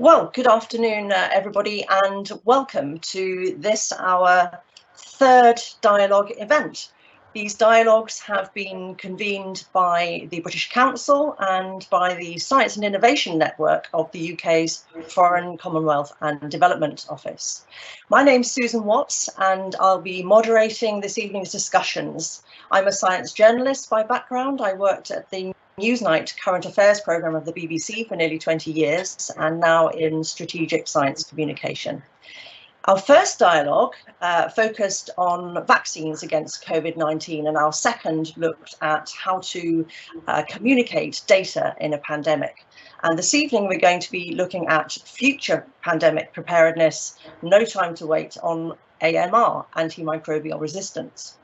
Well, good afternoon, everybody, and welcome to this, our third dialogue event. These dialogues have been convened by the British Council and by the Science and Innovation Network of the UK's Foreign, Commonwealth and Development Office. My name's Susan Watts, and I'll be moderating this evening's discussions. I'm a science journalist by background. I worked at the Newsnight Current Affairs programme of the BBC for nearly 20 years, and now in strategic science communication. Our first dialogue focused on vaccines against COVID-19, and our second looked at how to communicate data in a pandemic. And this evening we're going to be looking at future pandemic preparedness, no time to wait, on AMR, antimicrobial resistance.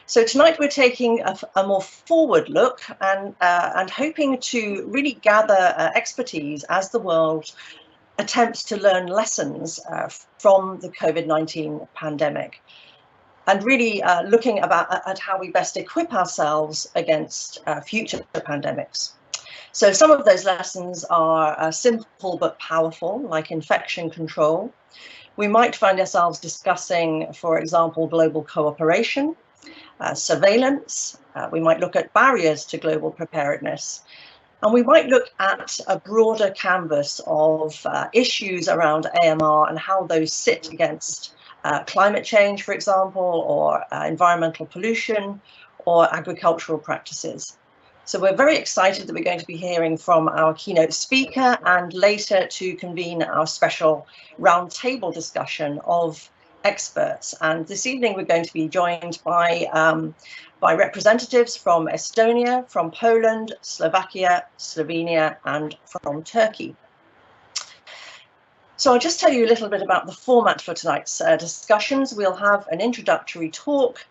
So tonight we're taking a more forward look and hoping to really gather expertise as the world attempts to learn lessons from the COVID-19 pandemic, and really looking at how we best equip ourselves against future pandemics. So some of those lessons are simple but powerful, like infection control. We might find ourselves discussing, for example, global cooperation, surveillance. We might look at barriers to global preparedness, and we might look at a broader canvas of issues around AMR and how those sit against climate change, for example, or environmental pollution or agricultural practices. So we're very excited that we're going to be hearing from our keynote speaker, and later to convene our special roundtable discussion of experts. And this evening we're going to be joined by representatives from Estonia, from Poland, Slovakia, Slovenia, and from Turkey. So I'll just tell you a little bit about the format for tonight's discussions. We'll have an introductory talk.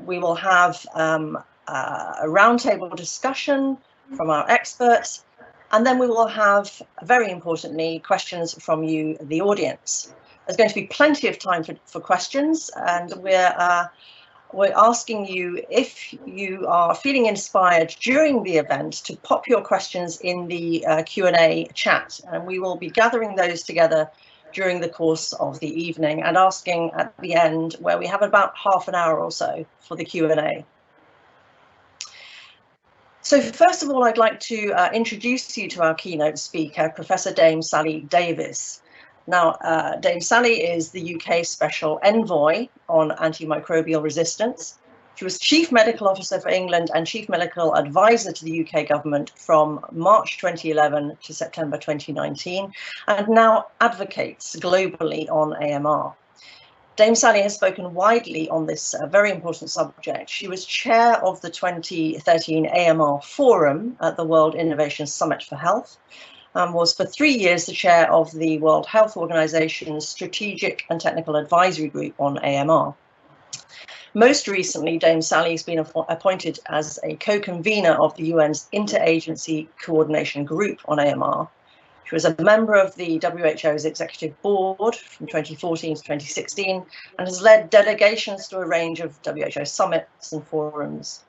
We will have a roundtable discussion from our experts, and then we will have, very importantly, questions from you, the audience. There's going to be plenty of time for questions, and we're asking you, if you are feeling inspired during the event, to pop your questions in the Q&A chat, and we will be gathering those together during the course of the evening and asking at the end, where we have about half an hour or so for the Q&A. So first of all, I'd like to introduce you to our keynote speaker, Professor Dame Sally Davies. Now, Dame Sally is the UK Special Envoy on Antimicrobial Resistance. She was Chief Medical Officer for England and Chief Medical Advisor to the UK government from March 2011 to September 2019, and now advocates globally on AMR. Dame Sally has spoken widely on this very important subject. She was chair of the 2013 AMR Forum at the World Innovation Summit for Health, and was for 3 years the chair of the World Health Organization's Strategic and Technical Advisory Group on AMR. Most recently, Dame Sally has been appointed as a co-convener of the UN's Interagency Coordination Group on AMR. She was a member of the WHO's Executive Board from 2014 to 2016 and has led delegations to a range of WHO summits and forums.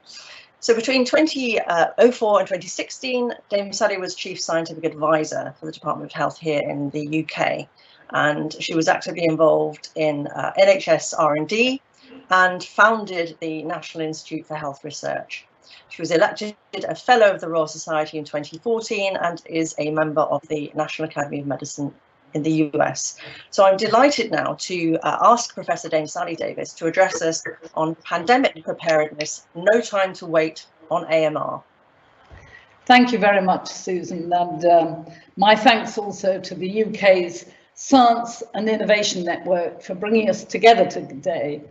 So between 2004 and 2016, Dame Sally was Chief Scientific Advisor for the Department of Health here in the UK, and she was actively involved in NHS R&D and founded the National Institute for Health Research. She was elected a Fellow of the Royal Society in 2014 and is a member of the National Academy of Medicine in the US. So I'm delighted now to ask Professor Dame Sally Davies to address us on pandemic preparedness, no time to wait, on AMR. Thank you very much, Susan, and my thanks also to the UK's Science and Innovation Network for bringing us together today.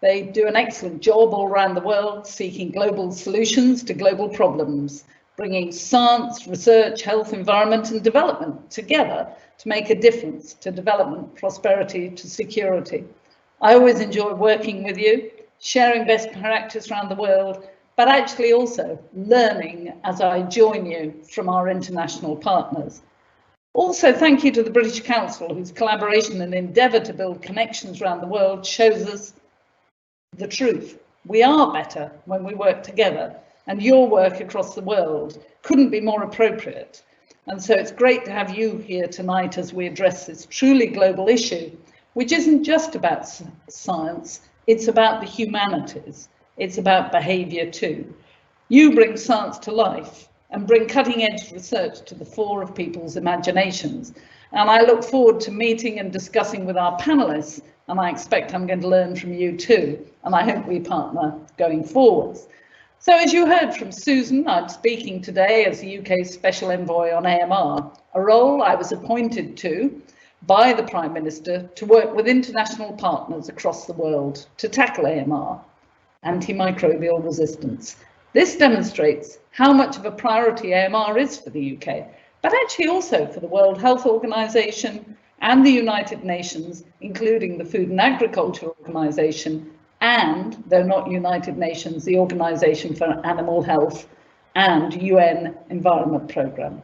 They do an excellent job all around the world, seeking global solutions to global problems, bringing science, research, health, environment and development together to make a difference to development, prosperity, to security. I always enjoy working with you, sharing best practice around the world, but actually also learning as I join you from our international partners. Also, thank you to the British Council, whose collaboration and endeavour to build connections around the world shows us the truth. We are better when we work together, and your work across the world couldn't be more appropriate. And so it's great to have you here tonight as we address this truly global issue, which isn't just about science, it's about the humanities, it's about behaviour too. You bring science to life and bring cutting-edge research to the fore of people's imaginations. And I look forward to meeting and discussing with our panelists, and I expect I'm going to learn from you too, and I hope we partner going forwards. So as you heard from Susan, I'm speaking today as the UK's Special Envoy on AMR, a role I was appointed to by the Prime Minister to work with international partners across the world to tackle AMR, antimicrobial resistance. This demonstrates how much of a priority AMR is for the UK, but actually also for the World Health Organization and the United Nations, including the Food and Agriculture Organization, and, though not United Nations, the Organization for Animal Health and UN Environment Programme.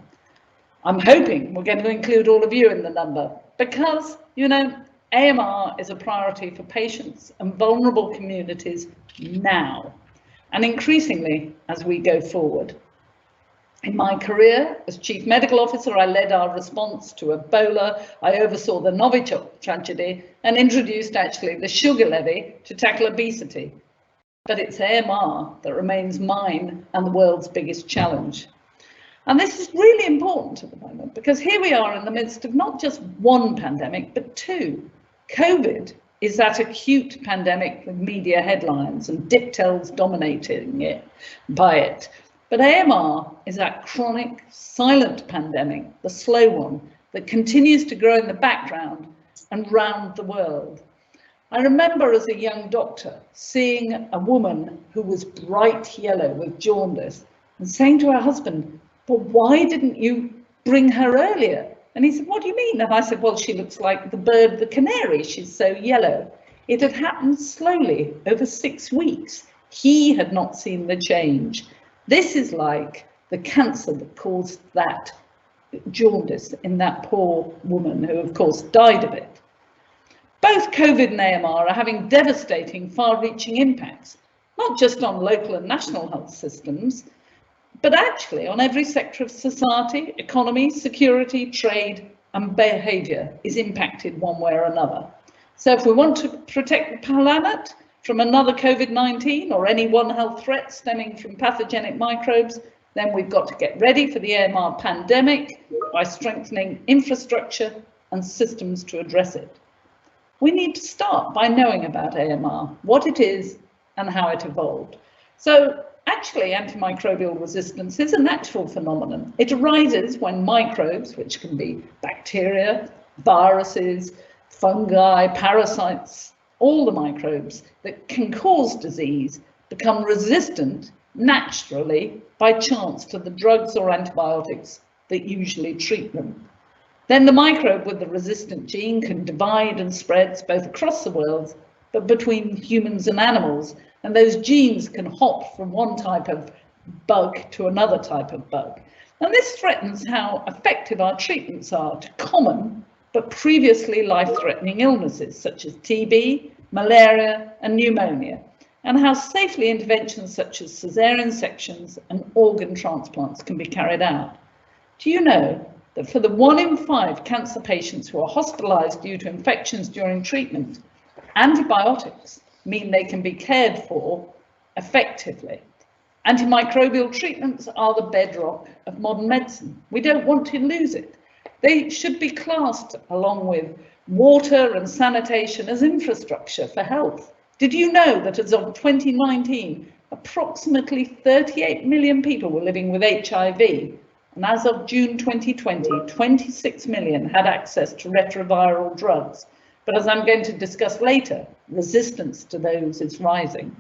I'm hoping we're going to include all of you in the number because, you know, AMR is a priority for patients and vulnerable communities now, and increasingly as we go forward. In my career as Chief Medical Officer, I led our response to Ebola. I oversaw the Novichok tragedy and introduced actually the sugar levy to tackle obesity. But it's AMR that remains mine and the world's biggest challenge. And this is really important at the moment because here we are in the midst of not just one pandemic, but two. COVID is that acute pandemic with media headlines and diptels dominating it by it. But AMR is that chronic, silent pandemic, the slow one, that continues to grow in the background and round the world. I remember as a young doctor seeing a woman who was bright yellow with jaundice and saying to her husband, "But why didn't you bring her earlier?" And he said, "What do you mean?" And I said, "Well, she looks like the bird, the canary, she's so yellow." It had happened slowly over 6 weeks. He had not seen the change. This is like the cancer that caused that jaundice in that poor woman who, of course, died of it. Both COVID and AMR are having devastating, far-reaching impacts, not just on local and national health systems, but actually on every sector of society, economy, security, trade, and behaviour is impacted one way or another. So if we want to protect the planet from another COVID-19 or any one health threat stemming from pathogenic microbes, then we've got to get ready for the AMR pandemic by strengthening infrastructure and systems to address it. We need to start by knowing about AMR, what it is and how it evolved. So actually, antimicrobial resistance is a natural phenomenon. It arises when microbes, which can be bacteria, viruses, fungi, parasites, all the microbes that can cause disease, become resistant naturally by chance to the drugs or antibiotics that usually treat them. Then the microbe with the resistant gene can divide and spread both across the world, but between humans and animals. And those genes can hop from one type of bug to another type of bug. And this threatens how effective our treatments are to common but previously life-threatening illnesses such as TB, malaria and pneumonia, and how safely interventions such as caesarean sections and organ transplants can be carried out. Do you know that for the 1 in 5 cancer patients who are hospitalised due to infections during treatment, antibiotics mean they can be cared for effectively? Antimicrobial treatments are the bedrock of modern medicine. We don't want to lose it. They should be classed along with water and sanitation as infrastructure for health. Did you know that as of 2019, approximately 38 million people were living with HIV? And as of June 2020, 26 million had access to retroviral drugs. But as I'm going to discuss later, resistance to those is rising.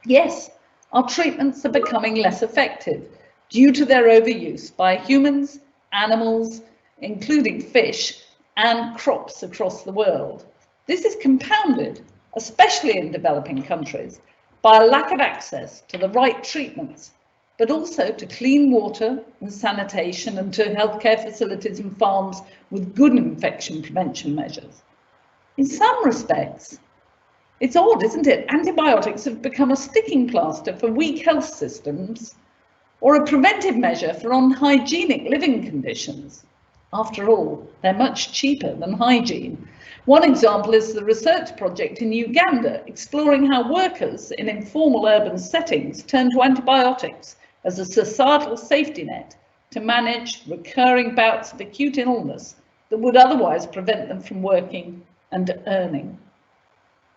Yes, our treatments are becoming less effective due to their overuse by humans, animals, including fish, and crops across the world. This is compounded, especially in developing countries, by a lack of access to the right treatments, but also to clean water and sanitation and to healthcare facilities and farms with good infection prevention measures. In some respects, it's odd, isn't it? Antibiotics have become a sticking plaster for weak health systems or a preventive measure for unhygienic living conditions. After all, they're much cheaper than hygiene. One example is the research project in Uganda, exploring how workers in informal urban settings turn to antibiotics as a societal safety net to manage recurring bouts of acute illness that would otherwise prevent them from working and earning.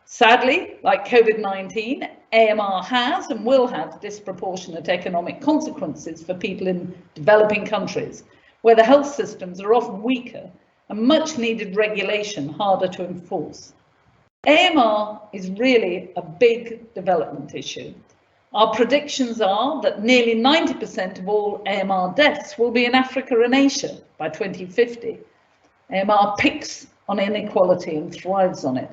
Sadly, like COVID-19, AMR has and will have disproportionate economic consequences for people in developing countries, where the health systems are often weaker and much needed regulation harder to enforce. AMR is really a big development issue. Our predictions are that nearly 90% of all AMR deaths will be in Africa and Asia by 2050. AMR picks on inequality and thrives on it.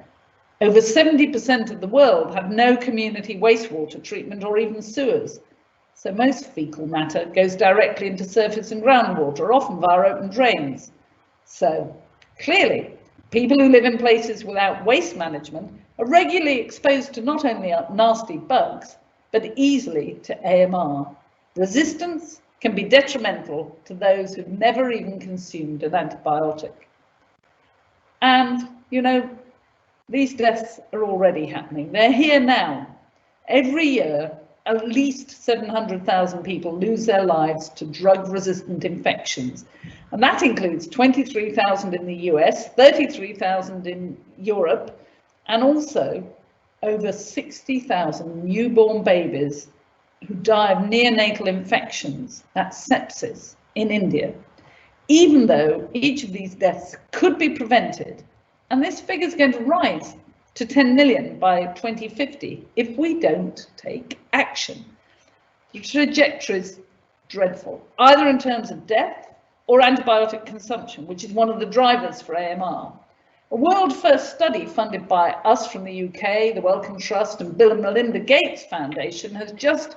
Over 70% of the world have no community wastewater treatment or even sewers. So most fecal matter goes directly into surface and groundwater, often via open drains. So clearly, people who live in places without waste management are regularly exposed to not only nasty bugs, but easily to AMR. Resistance can be detrimental to those who've never even consumed an antibiotic. And, you know, these deaths are already happening. They're here now. Every year, at least 700,000 people lose their lives to drug-resistant infections. And that includes 23,000 in the US, 33,000 in Europe, and also over 60,000 newborn babies who die of neonatal infections, that's sepsis, in India. Even though each of these deaths could be prevented, and this figure is going to rise to 10 million by 2050 if we don't take action. The trajectory is dreadful, either in terms of death or antibiotic consumption, which is one of the drivers for AMR. A world-first study funded by us from the UK, the Wellcome Trust and Bill and Melinda Gates Foundation has just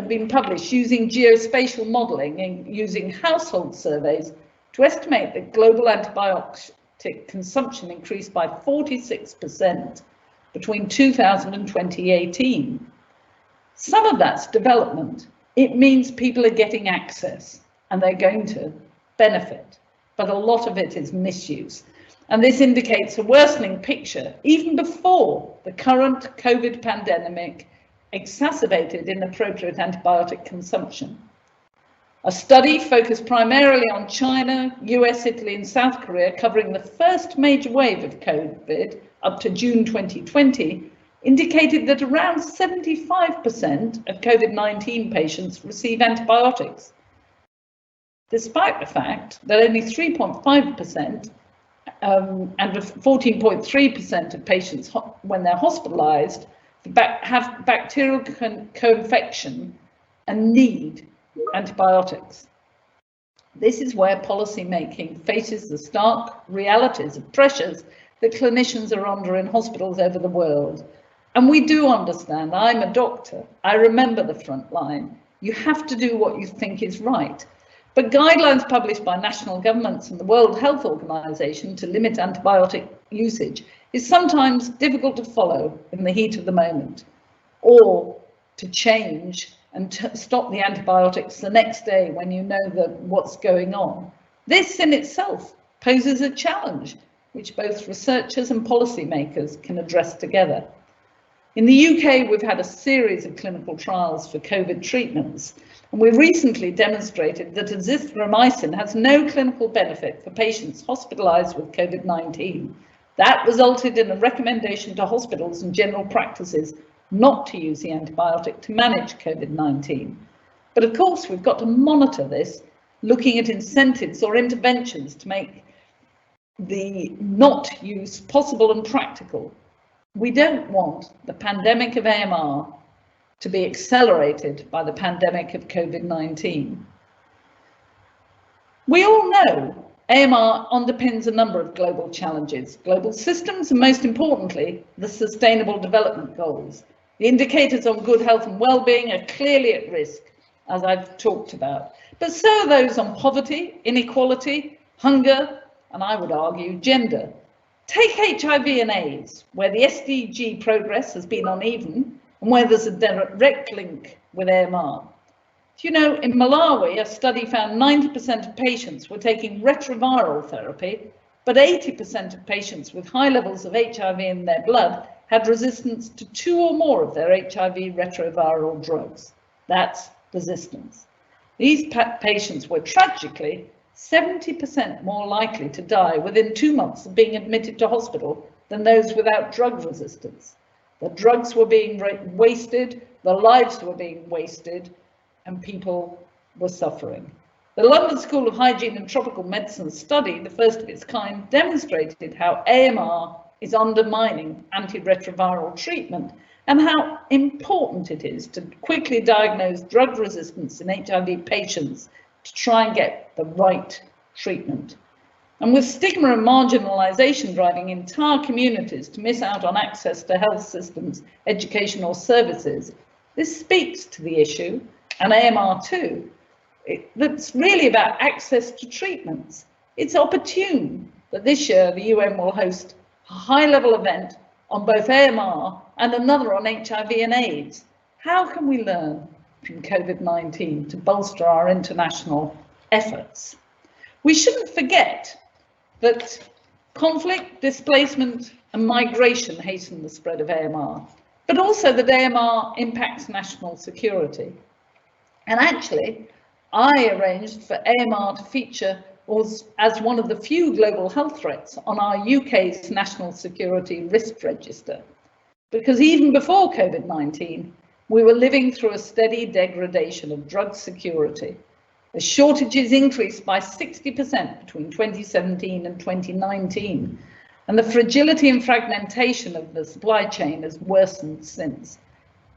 been published using geospatial modelling and using household surveys to estimate that global antibiotic consumption increased by 46% between 2000 and 2018. Some of that's development. It means people are getting access and they're going to benefit, but a lot of it is misuse. And this indicates a worsening picture even before the current COVID pandemic exacerbated inappropriate antibiotic consumption. A study focused primarily on China, US, Italy and South Korea, covering the first major wave of COVID up to June 2020, indicated that around 75% of COVID-19 patients receive antibiotics, despite the fact that only 3.5% and 14.3% of patients, when they're hospitalized, have bacterial co-infection and need antibiotics. This is where policy making faces the stark realities of pressures that clinicians are under in hospitals over the world. And we do understand. I'm a doctor. I remember the front line. You have to do what you think is right. But guidelines published by national governments and the World Health Organization to limit antibiotic usage is sometimes difficult to follow in the heat of the moment, or to change and stop the antibiotics the next day when you know what's going on. This in itself poses a challenge which both researchers and policymakers can address together. In the UK, we've had a series of clinical trials for COVID treatments, and we recently demonstrated that azithromycin has no clinical benefit for patients hospitalised with COVID-19. That resulted in a recommendation to hospitals and general practices not to use the antibiotic to manage COVID-19. But of course, we've got to monitor this, looking at incentives or interventions to make the not use possible and practical. We don't want the pandemic of AMR to be accelerated by the pandemic of COVID-19. We all know AMR underpins a number of global challenges, global systems, and most importantly, the Sustainable Development Goals. The indicators on good health and well-being are clearly at risk, as I've talked about, but so are those on poverty, inequality, hunger, and I would argue gender. Take HIV and AIDS, where the SDG progress has been uneven and where there's a direct link with AMR. Do you know, in Malawi, a study found 90% of patients were taking retroviral therapy, but 80% of patients with high levels of HIV in their blood had resistance to 2 or more of their HIV retroviral drugs. That's resistance. These patients were tragically 70% more likely to die within 2 months of being admitted to hospital than those without drug resistance. The drugs were being wasted, the lives were being wasted, and people were suffering. The London School of Hygiene and Tropical Medicine study, the first of its kind, demonstrated how AMR is undermining antiretroviral treatment and how important it is to quickly diagnose drug resistance in HIV patients to try and get the right treatment. And with stigma and marginalisation driving entire communities to miss out on access to health systems, educational services, this speaks to the issue, and AMR too, that's really about access to treatments. It's opportune that this year the UN will host a high-level event on both AMR and another on HIV and AIDS. How can we learn from COVID-19 to bolster our international efforts? We shouldn't forget that conflict, displacement and migration hasten the spread of AMR, but also that AMR impacts national security. And actually, I arranged for AMR to feature as one of the few global health threats on our UK's National Security Risk Register, because even before COVID-19, we were living through a steady degradation of drug security. The shortages increased by 60% between 2017 and 2019, and the fragility and fragmentation of the supply chain has worsened since.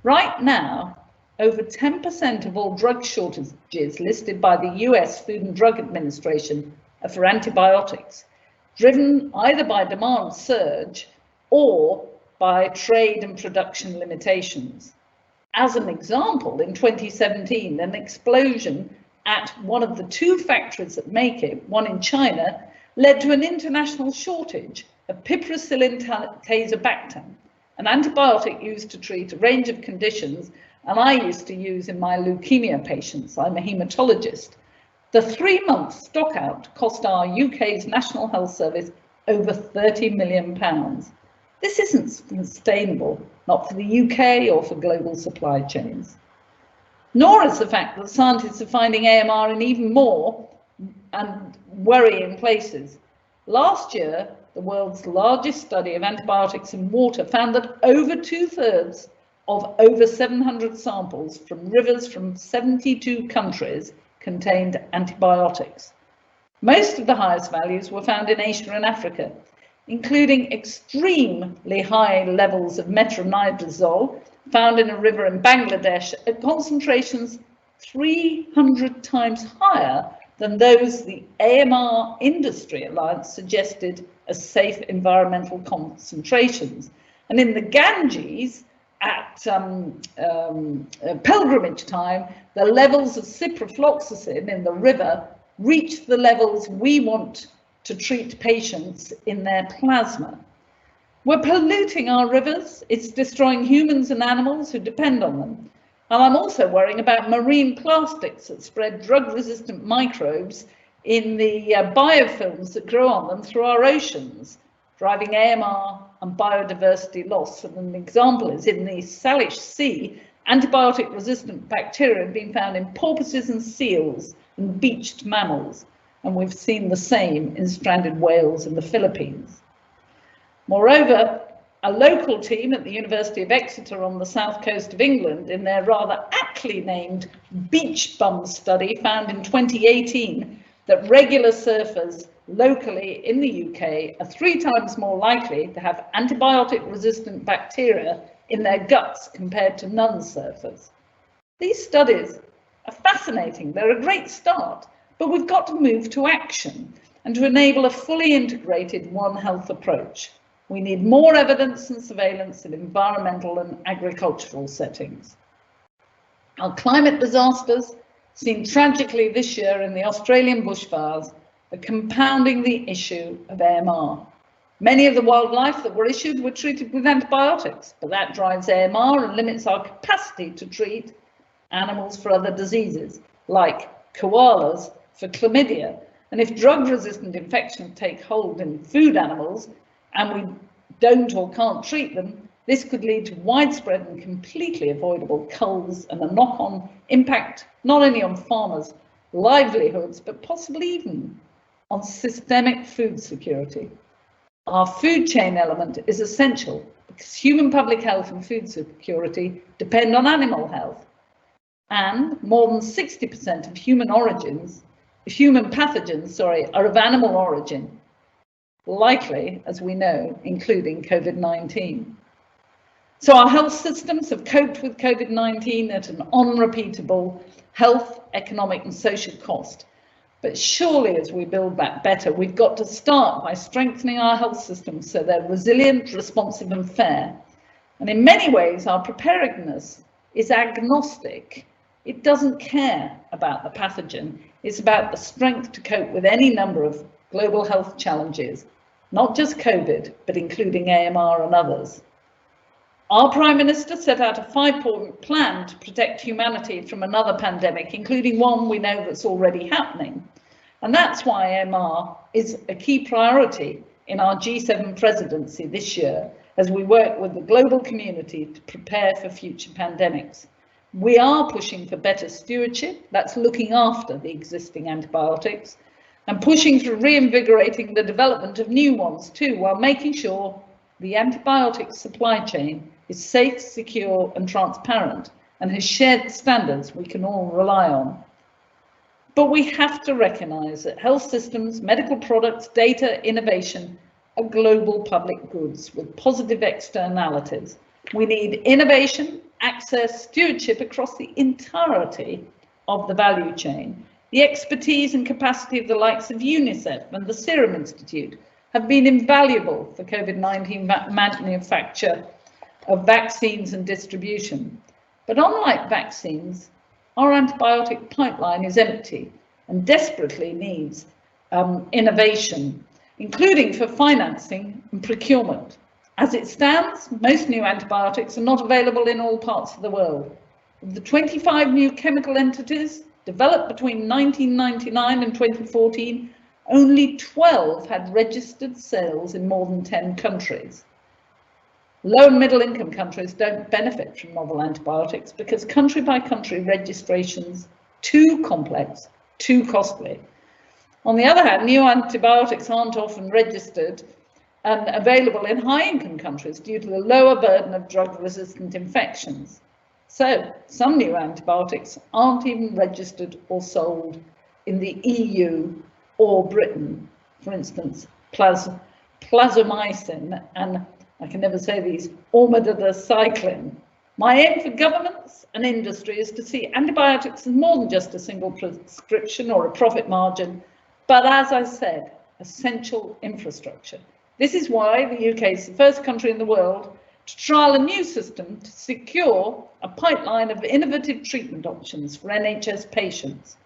Right now, over 10% of all drug shortages listed by the US Food and Drug Administration are for antibiotics, driven either by demand surge or by trade and production limitations. As an example, in 2017, an explosion at one of the 2 factories that make it, one in China, led to an international shortage of piperacillin tazobactam, an antibiotic used to treat a range of conditions, and I used to use in my leukemia patients. I'm a haematologist. The 3-month stock out cost our UK's National Health Service over £30 million. This isn't sustainable, not for the UK or for global supply chains. Nor is the fact that scientists are finding AMR in even more and worrying places. Last year, the world's largest study of antibiotics in water found that over 2/3 of over 700 samples from rivers from 72 countries contained antibiotics. Most of the highest values were found in Asia and Africa, including extremely high levels of metronidazole found in a river in Bangladesh at concentrations 300 times higher than those the AMR Industry Alliance suggested as safe environmental concentrations. And in the Ganges, at pilgrimage time, the levels of ciprofloxacin in the river reached the levels we want to treat patients in their plasma. We're polluting our rivers. It's destroying humans and animals who depend on them. And I'm also worrying about marine plastics that spread drug-resistant microbes in the biofilms that grow on them through our oceans, driving AMR and biodiversity loss. And an example is in the Salish Sea, antibiotic-resistant bacteria have been found in porpoises and seals and beached mammals. And we've seen the same in stranded whales in the Philippines. Moreover, a local team at the University of Exeter on the south coast of England, in their rather aptly named Beach Bum study, found in 2018 that regular surfers locally in the UK are 3 times more likely to have antibiotic-resistant bacteria in their guts compared to non-surfers. These studies are fascinating. They're a great start, but we've got to move to action and to enable a fully integrated One Health approach. We need more evidence and surveillance in environmental and agricultural settings. Our climate disasters, seen tragically this year in the Australian bushfires, are compounding the issue of AMR. Many of the wildlife that were issued were treated with antibiotics, but that drives AMR and limits our capacity to treat animals for other diseases, like koalas for chlamydia. And if drug-resistant infections take hold in food animals and we don't or can't treat them, this could lead to widespread and completely avoidable culls and a knock-on impact not only on farmers' livelihoods, but possibly even on systemic food security. Our food chain element is essential because human public health and food security depend on animal health. And more than 60% of human pathogens, are of animal origin, likely, as we know, including COVID-19. So our health systems have coped with COVID-19 at an unrepeatable health, economic and social cost. But surely as we build back better, we've got to start by strengthening our health systems so they're resilient, responsive and fair. And in many ways, our preparedness is agnostic. It doesn't care about the pathogen. It's about the strength to cope with any number of global health challenges, not just COVID, but including AMR and others. Our Prime Minister set out a 5-point plan to protect humanity from another pandemic, including one we know that's already happening. And that's why AMR is a key priority in our G7 presidency this year, as we work with the global community to prepare for future pandemics. We are pushing for better stewardship, that's looking after the existing antibiotics, and pushing for reinvigorating the development of new ones too, while making sure the antibiotic supply chain is safe, secure and transparent and has shared standards we can all rely on. But we have to recognise that health systems, medical products, data, innovation are global public goods with positive externalities. We need innovation, access, stewardship across the entirety of the value chain. The expertise and capacity of the likes of UNICEF and the Serum Institute have been invaluable for COVID-19 manufacture of vaccines and distribution. But unlike vaccines, our antibiotic pipeline is empty and desperately needs innovation, including for financing and procurement. As it stands, most new antibiotics are not available in all parts of the world. Of the 25 new chemical entities developed between 1999 and 2014, only 12 had registered sales in more than 10 countries. Low and middle income countries don't benefit from novel antibiotics because country by country registrations too complex, too costly. On the other hand, new antibiotics aren't often registered and available in high income countries due to the lower burden of drug resistant infections. So some new antibiotics aren't even registered or sold in the EU or Britain. For instance, plasmomycin and, I can never say these, ormidacycline. My aim for governments and industry is to see antibiotics as more than just a single prescription or a profit margin, but as I said, essential infrastructure. This is why the UK is the first country in the world to trial a new system to secure a pipeline of innovative treatment options for NHS patients.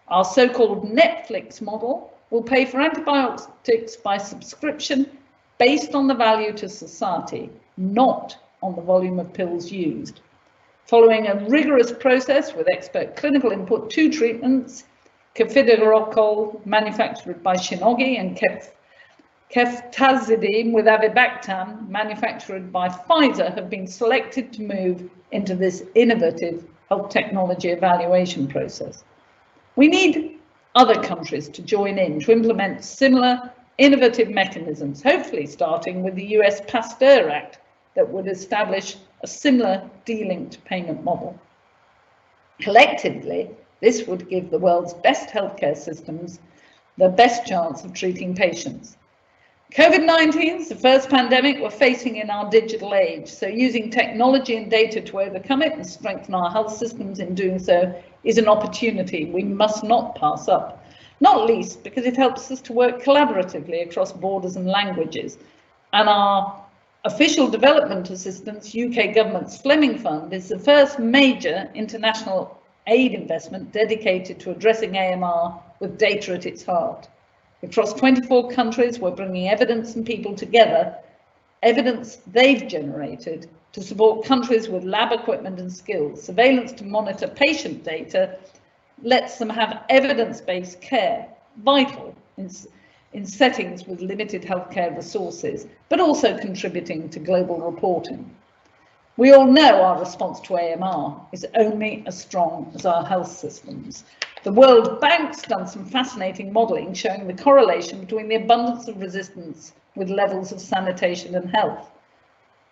Our so-called Netflix model will pay for antibiotics by subscription based on the value to society, not on the volume of pills used. Following a rigorous process with expert clinical input, 2 treatments, cefidorocol, manufactured by Shionogi, and ceftazidime with avibactam, manufactured by Pfizer, have been selected to move into this innovative health technology evaluation process. We need other countries to join in to implement similar innovative mechanisms, hopefully starting with the US Pasteur Act that would establish a similar de-linked payment model. Collectively, this would give the world's best healthcare systems the best chance of treating patients. COVID-19 is the first pandemic we're facing in our digital age, so using technology and data to overcome it and strengthen our health systems in doing so is an opportunity we must not pass up, not least because it helps us to work collaboratively across borders and languages. And our official development assistance, UK government's Fleming Fund, is the first major international aid investment dedicated to addressing AMR with data at its heart. Across 24 countries, we're bringing evidence and people together, evidence they've generated to support countries with lab equipment and skills. Surveillance to monitor patient data lets them have evidence-based care, vital in settings with limited healthcare resources, but also contributing to global reporting. We all know our response to AMR is only as strong as our health systems. The World Bank's done some fascinating modelling showing the correlation between the abundance of resistance with levels of sanitation and health.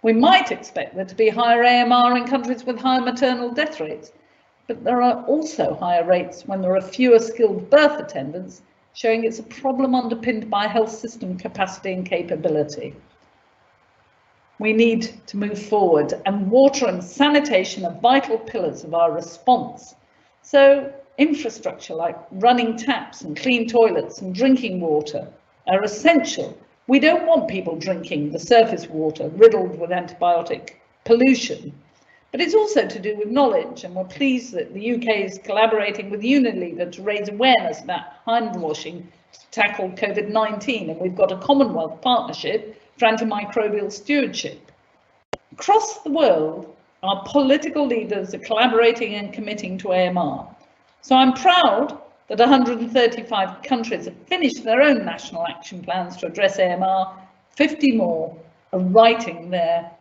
We might expect there to be higher AMR in countries with higher maternal death rates, but there are also higher rates when there are fewer skilled birth attendants, showing it's a problem underpinned by health system capacity and capability. We need to move forward, and water and sanitation are vital pillars of our response. So infrastructure like running taps and clean toilets and drinking water are essential. We don't want people drinking the surface water riddled with antibiotic pollution, but it's also to do with knowledge, and we're pleased that the UK is collaborating with Unilever to raise awareness about hand washing to tackle COVID-19, and we've got a Commonwealth partnership for antimicrobial stewardship. Across the world, our political leaders are collaborating and committing to AMR. So I'm proud that 135 countries have finished their own national action plans to address AMR. 50 more are writing their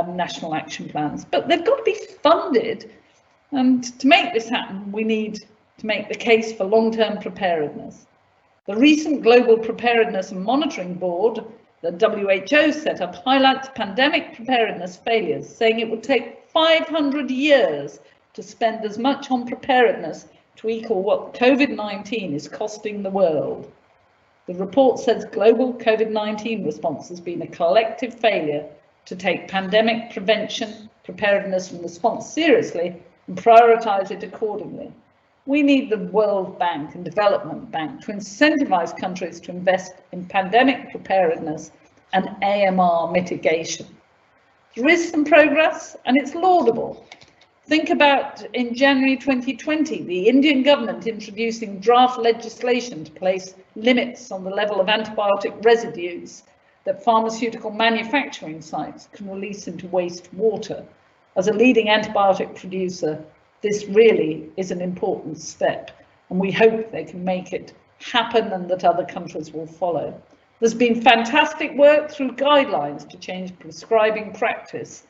national action plans, but they've got to be funded. And to make this happen, we need to make the case for long-term preparedness. The recent Global Preparedness and Monitoring Board that WHO set up highlights pandemic preparedness failures, saying it would take 500 years to spend as much on preparedness to equal what COVID-19 is costing the world. The report says global COVID-19 response has been a collective failure to take pandemic prevention, preparedness and response seriously and prioritise it accordingly. We need the World Bank and Development Bank to incentivise countries to invest in pandemic preparedness and AMR mitigation. There is some progress and it's laudable. Think about in January 2020, the Indian government introducing draft legislation to place limits on the level of antibiotic residues that pharmaceutical manufacturing sites can release into wastewater. As a leading antibiotic producer, this really is an important step, and we hope they can make it happen and that other countries will follow. There's been fantastic work through guidelines to change prescribing practice,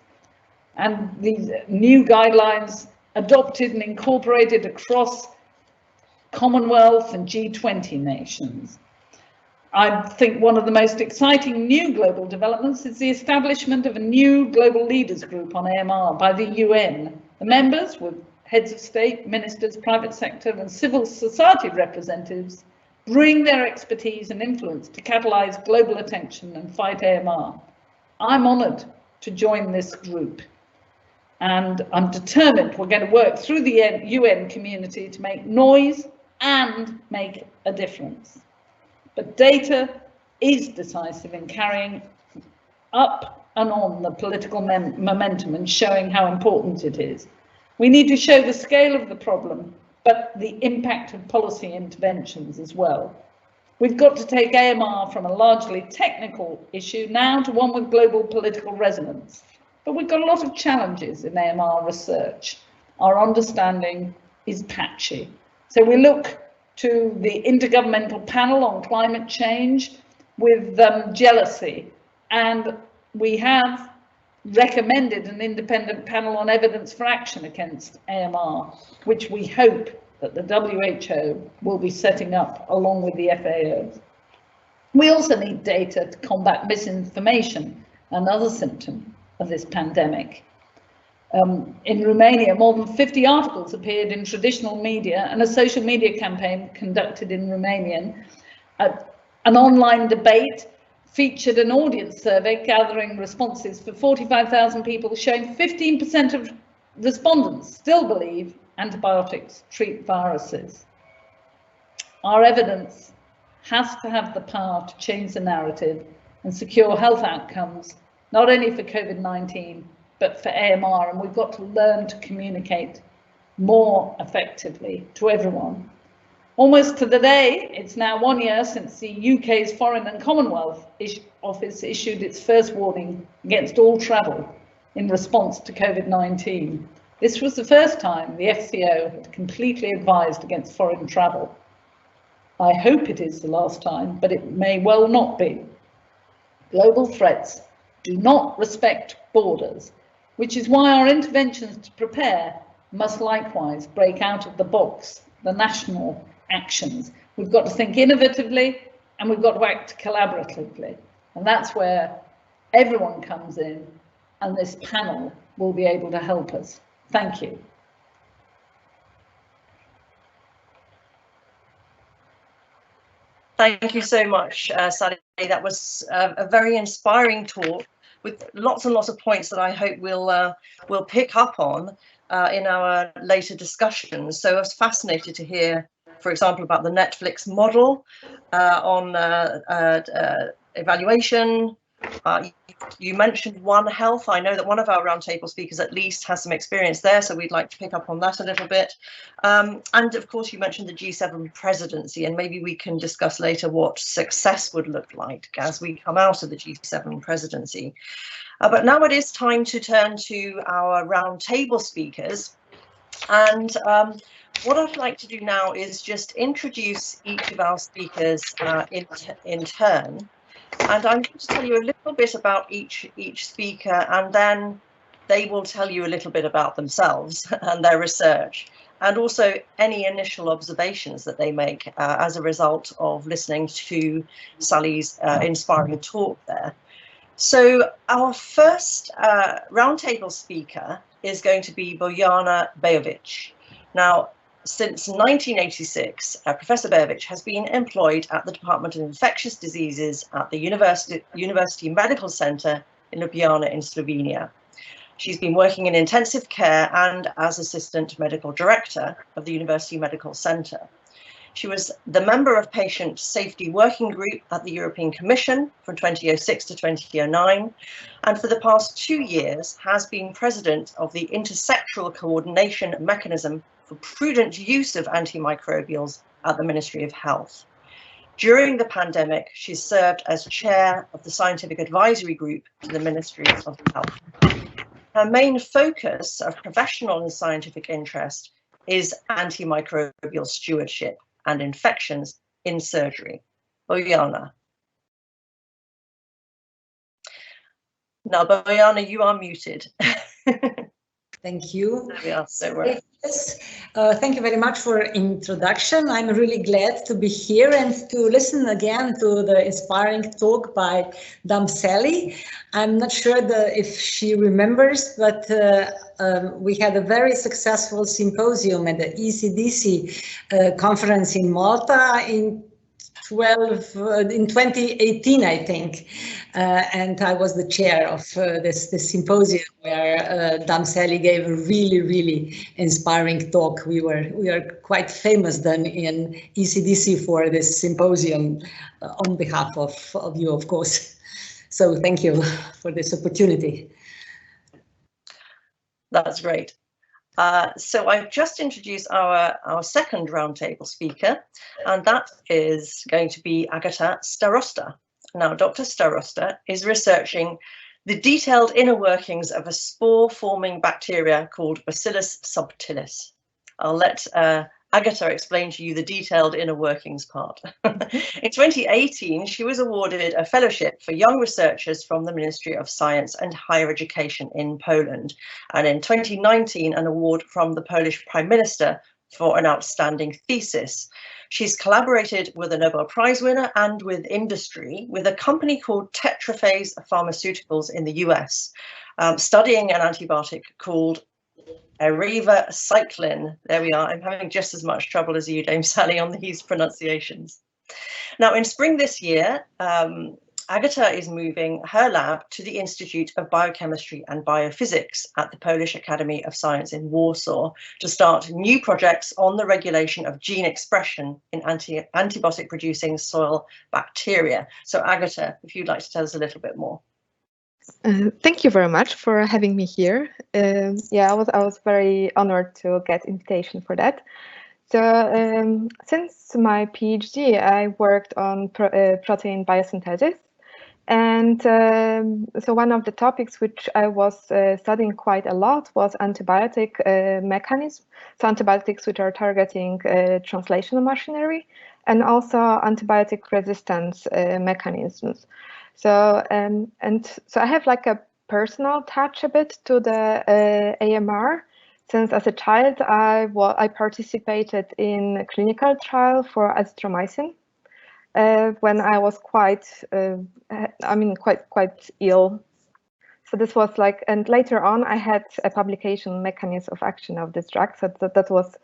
and these new guidelines adopted and incorporated across Commonwealth and G20 nations. I think one of the most exciting new global developments is the establishment of a new global leaders group on AMR by the UN. The members, with heads of state, ministers, private sector and civil society representatives, bring their expertise and influence to catalyse global attention and fight AMR. I'm honoured to join this group, and I'm determined we're going to work through the UN community to make noise and make a difference. But data is decisive in carrying up and on the political momentum and showing how important it is. We need to show the scale of the problem, but the impact of policy interventions as well. We've got to take AMR from a largely technical issue now to one with global political resonance. But we've got a lot of challenges in AMR research. Our understanding is patchy. So we look to the Intergovernmental Panel on Climate Change with jealousy, and we have recommended an independent panel on evidence for action against AMR, which we hope that the WHO will be setting up along with the FAO. We also need data to combat misinformation, another symptom of this pandemic. In Romania, more than 50 articles appeared in traditional media and a social media campaign conducted in Romanian. An online debate featured an audience survey gathering responses for 45,000 people, showing 15% of respondents still believe antibiotics treat viruses. Our evidence has to have the power to change the narrative and secure health outcomes, not only for COVID-19, but for AMR, and we've got to learn to communicate more effectively to everyone. Almost to the day, it's now 1 year since the UK's Foreign and Commonwealth Office issued its first warning against all travel in response to COVID-19. This was the first time the FCO had completely advised against foreign travel. I hope it is the last time, but it may well not be. Global threats do not respect borders, which is why our interventions to prepare must likewise break out of the box, the national actions. We've got to think innovatively and we've got to act collaboratively. And that's where everyone comes in, and this panel will be able to help us. Thank you. Thank you so much, Sally. That was a very inspiring talk with lots and lots of points that I hope we'll pick up on in our later discussions. So I was fascinated to hear, for example, about the Netflix model on evaluation. You mentioned One Health. I know that one of our roundtable speakers at least has some experience there, so we'd like to pick up on that a little bit. And of course, you mentioned the G7 presidency, and maybe we can discuss later what success would look like as we come out of the G7 presidency. But now it is time to turn to our roundtable speakers. And what I'd like to do now is just introduce each of our speakers in turn. And I'm going to tell you a little bit about each speaker, and then they will tell you a little bit about themselves and their research, and also any initial observations that they make as a result of listening to Sally's inspiring talk there. So our first roundtable speaker is going to be Bojana Beović. Now, since 1986, Professor Beović has been employed at the Department of Infectious Diseases at the University Medical Center in Ljubljana in Slovenia. She's been working in intensive care and as Assistant Medical Director of the University Medical Center. She was the member of Patient Safety Working Group at the European Commission from 2006 to 2009, and for the past 2 years has been President of the Intersectoral Coordination Mechanism for Prudent Use of Antimicrobials at the Ministry of Health. During the pandemic, she served as Chair of the Scientific Advisory Group to the Ministry of Health. Her main focus of professional and scientific interest is antimicrobial stewardship and infections in surgery. Bojana. Now, Bojana, you are muted. Thank you. Yes, thank you very much for introduction. I'm really glad to be here and to listen again to the inspiring talk by Dame Sally. I'm not sure if she remembers, but we had a very successful symposium at the ECDC conference in Malta in 2018, I think, and I was the chair of this symposium where Dame Sally gave a really inspiring talk. We are quite famous then in ECDC for this symposium on behalf of you, of course. So thank you for this opportunity. That's great. So I've just introduced our second roundtable speaker, and that is going to be Agata Starosta. Now, Dr. Starosta is researching the detailed inner workings of a spore-forming bacteria called Bacillus subtilis. I'll let Agata explain to you the detailed inner workings part. In 2018, she was awarded a fellowship for young researchers from the Ministry of Science and Higher Education in Poland. And in 2019, an award from the Polish Prime Minister for an outstanding thesis. She's collaborated with a Nobel Prize winner and with industry with a company called Tetraphase Pharmaceuticals in the US, studying an antibiotic called Eravacycline. There we are. I'm having just as much trouble as you, Dame Sally, on these pronunciations. Now, in spring this year, Agata is moving her lab to the Institute of Biochemistry and Biophysics at the Polish Academy of Science in Warsaw to start new projects on the regulation of gene expression in antibiotic-producing soil bacteria. So, Agata, if you'd like to tell us a little bit more. Thank you very much for having me here. Yeah, I was very honored to get invitation for that. So since my PhD, I worked on protein biosynthesis, And so one of the topics which I was studying quite a lot was antibiotic mechanism. So antibiotics which are targeting translational machinery, and also antibiotic resistance mechanisms. So and so I have like a personal touch a bit to the AMR, since as a child I participated in a clinical trial for azithromycin when I was quite ill. So this was like, and later on I had a publication mechanism of action of this drug. So that was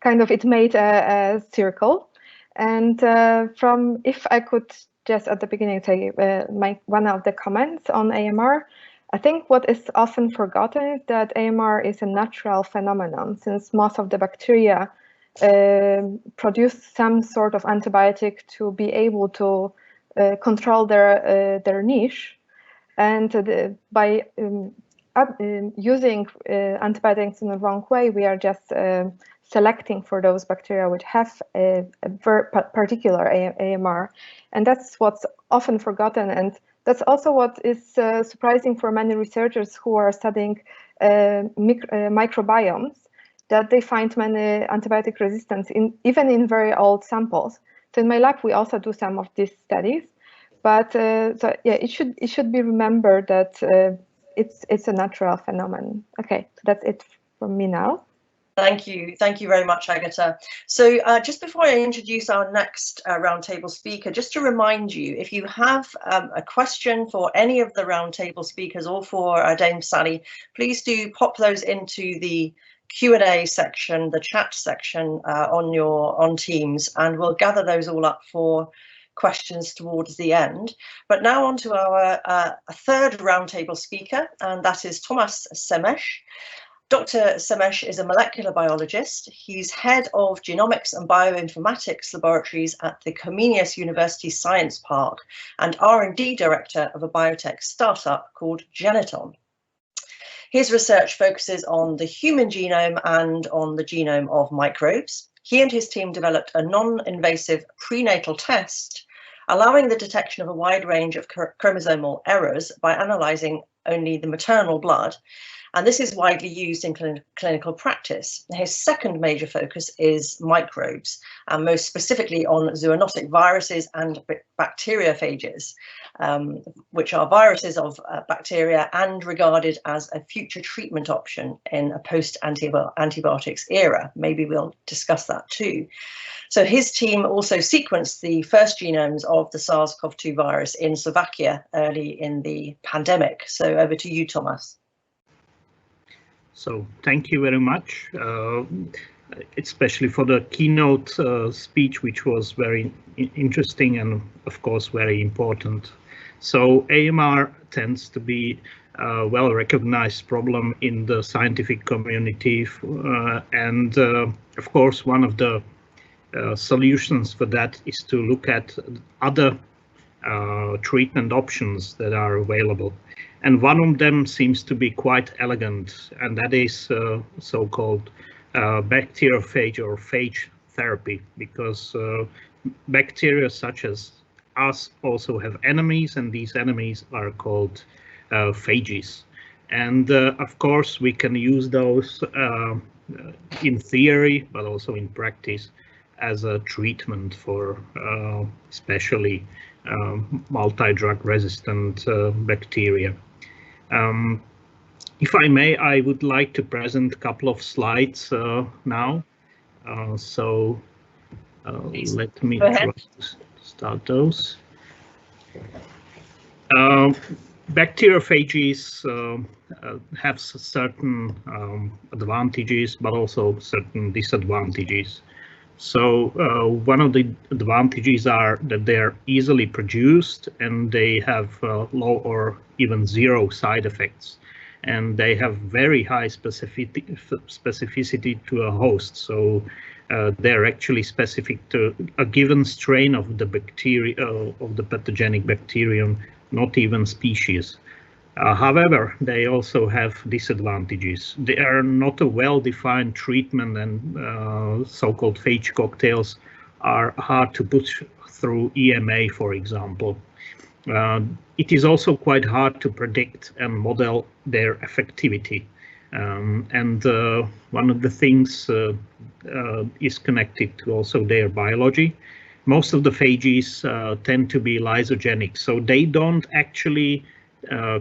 kind of, it made a circle. And from, if I could just at the beginning say one of the comments on AMR, I think what is often forgotten is that AMR is a natural phenomenon, since most of the bacteria produce some sort of antibiotic to be able to control their niche, and by using antibiotics in the wrong way, we are just selecting for those bacteria which have a particular AMR, and that's what's often forgotten. And that's also what is surprising for many researchers who are studying microbiomes, that they find many antibiotic resistance even in very old samples. So in my lab, we also do some of these studies, but so yeah, it should be remembered that it's a natural phenomenon. Okay, so that's it from me now. Thank you very much, Agata. So just before I introduce our next roundtable speaker, just to remind you, if you have a question for any of the roundtable speakers or for Dame Sally, please do pop those into the Q&A section, the chat section on Teams, and we'll gather those all up for questions towards the end. But now on to our third roundtable speaker, and that is Tomasz Semeś. Dr. Semeś is a molecular biologist. He's head of genomics and bioinformatics laboratories at the Comenius University Science Park and R&D director of a biotech startup called Geniton. His research focuses on the human genome and on the genome of microbes. He and his team developed a non-invasive prenatal test, allowing the detection of a wide range of chromosomal errors by analysing only the maternal blood. And this is widely used in clinical practice. His second major focus is microbes, and most specifically on zoonotic viruses and bacteriophages, which are viruses of bacteria and regarded as a future treatment option in a post-antibiotics era. Maybe we'll discuss that too. So his team also sequenced the first genomes of the SARS-CoV-2 virus in Slovakia early in the pandemic. So over to you, Tomasz. So thank you very much, especially for the keynote speech, which was very interesting and of course very important. So AMR tends to be a well-recognized problem in the scientific community, and of course one of the solutions for that is to look at other treatment options that are available. And one of them seems to be quite elegant, and that is so-called bacteriophage or phage therapy, because bacteria such as us also have enemies, and these enemies are called phages. And of course, we can use those in theory, but also in practice as a treatment for especially multi-drug resistant bacteria. If I may, I would like to present a couple of slides now. Let me try to start those. Bacteriophages have certain advantages, but also certain disadvantages. So one of the advantages are that they're easily produced and they have low or even zero side effects, and they have very high specificity to a host. So they're actually specific to a given strain of the bacteria, of the pathogenic bacterium, not even species. However, they also have disadvantages. They are not a well-defined treatment, and so-called phage cocktails are hard to put through EMA, for example. it is also quite hard to predict and model their effectivity. And one of the things is connected to also their biology. Most of the phages tend to be lysogenic, so they don't actually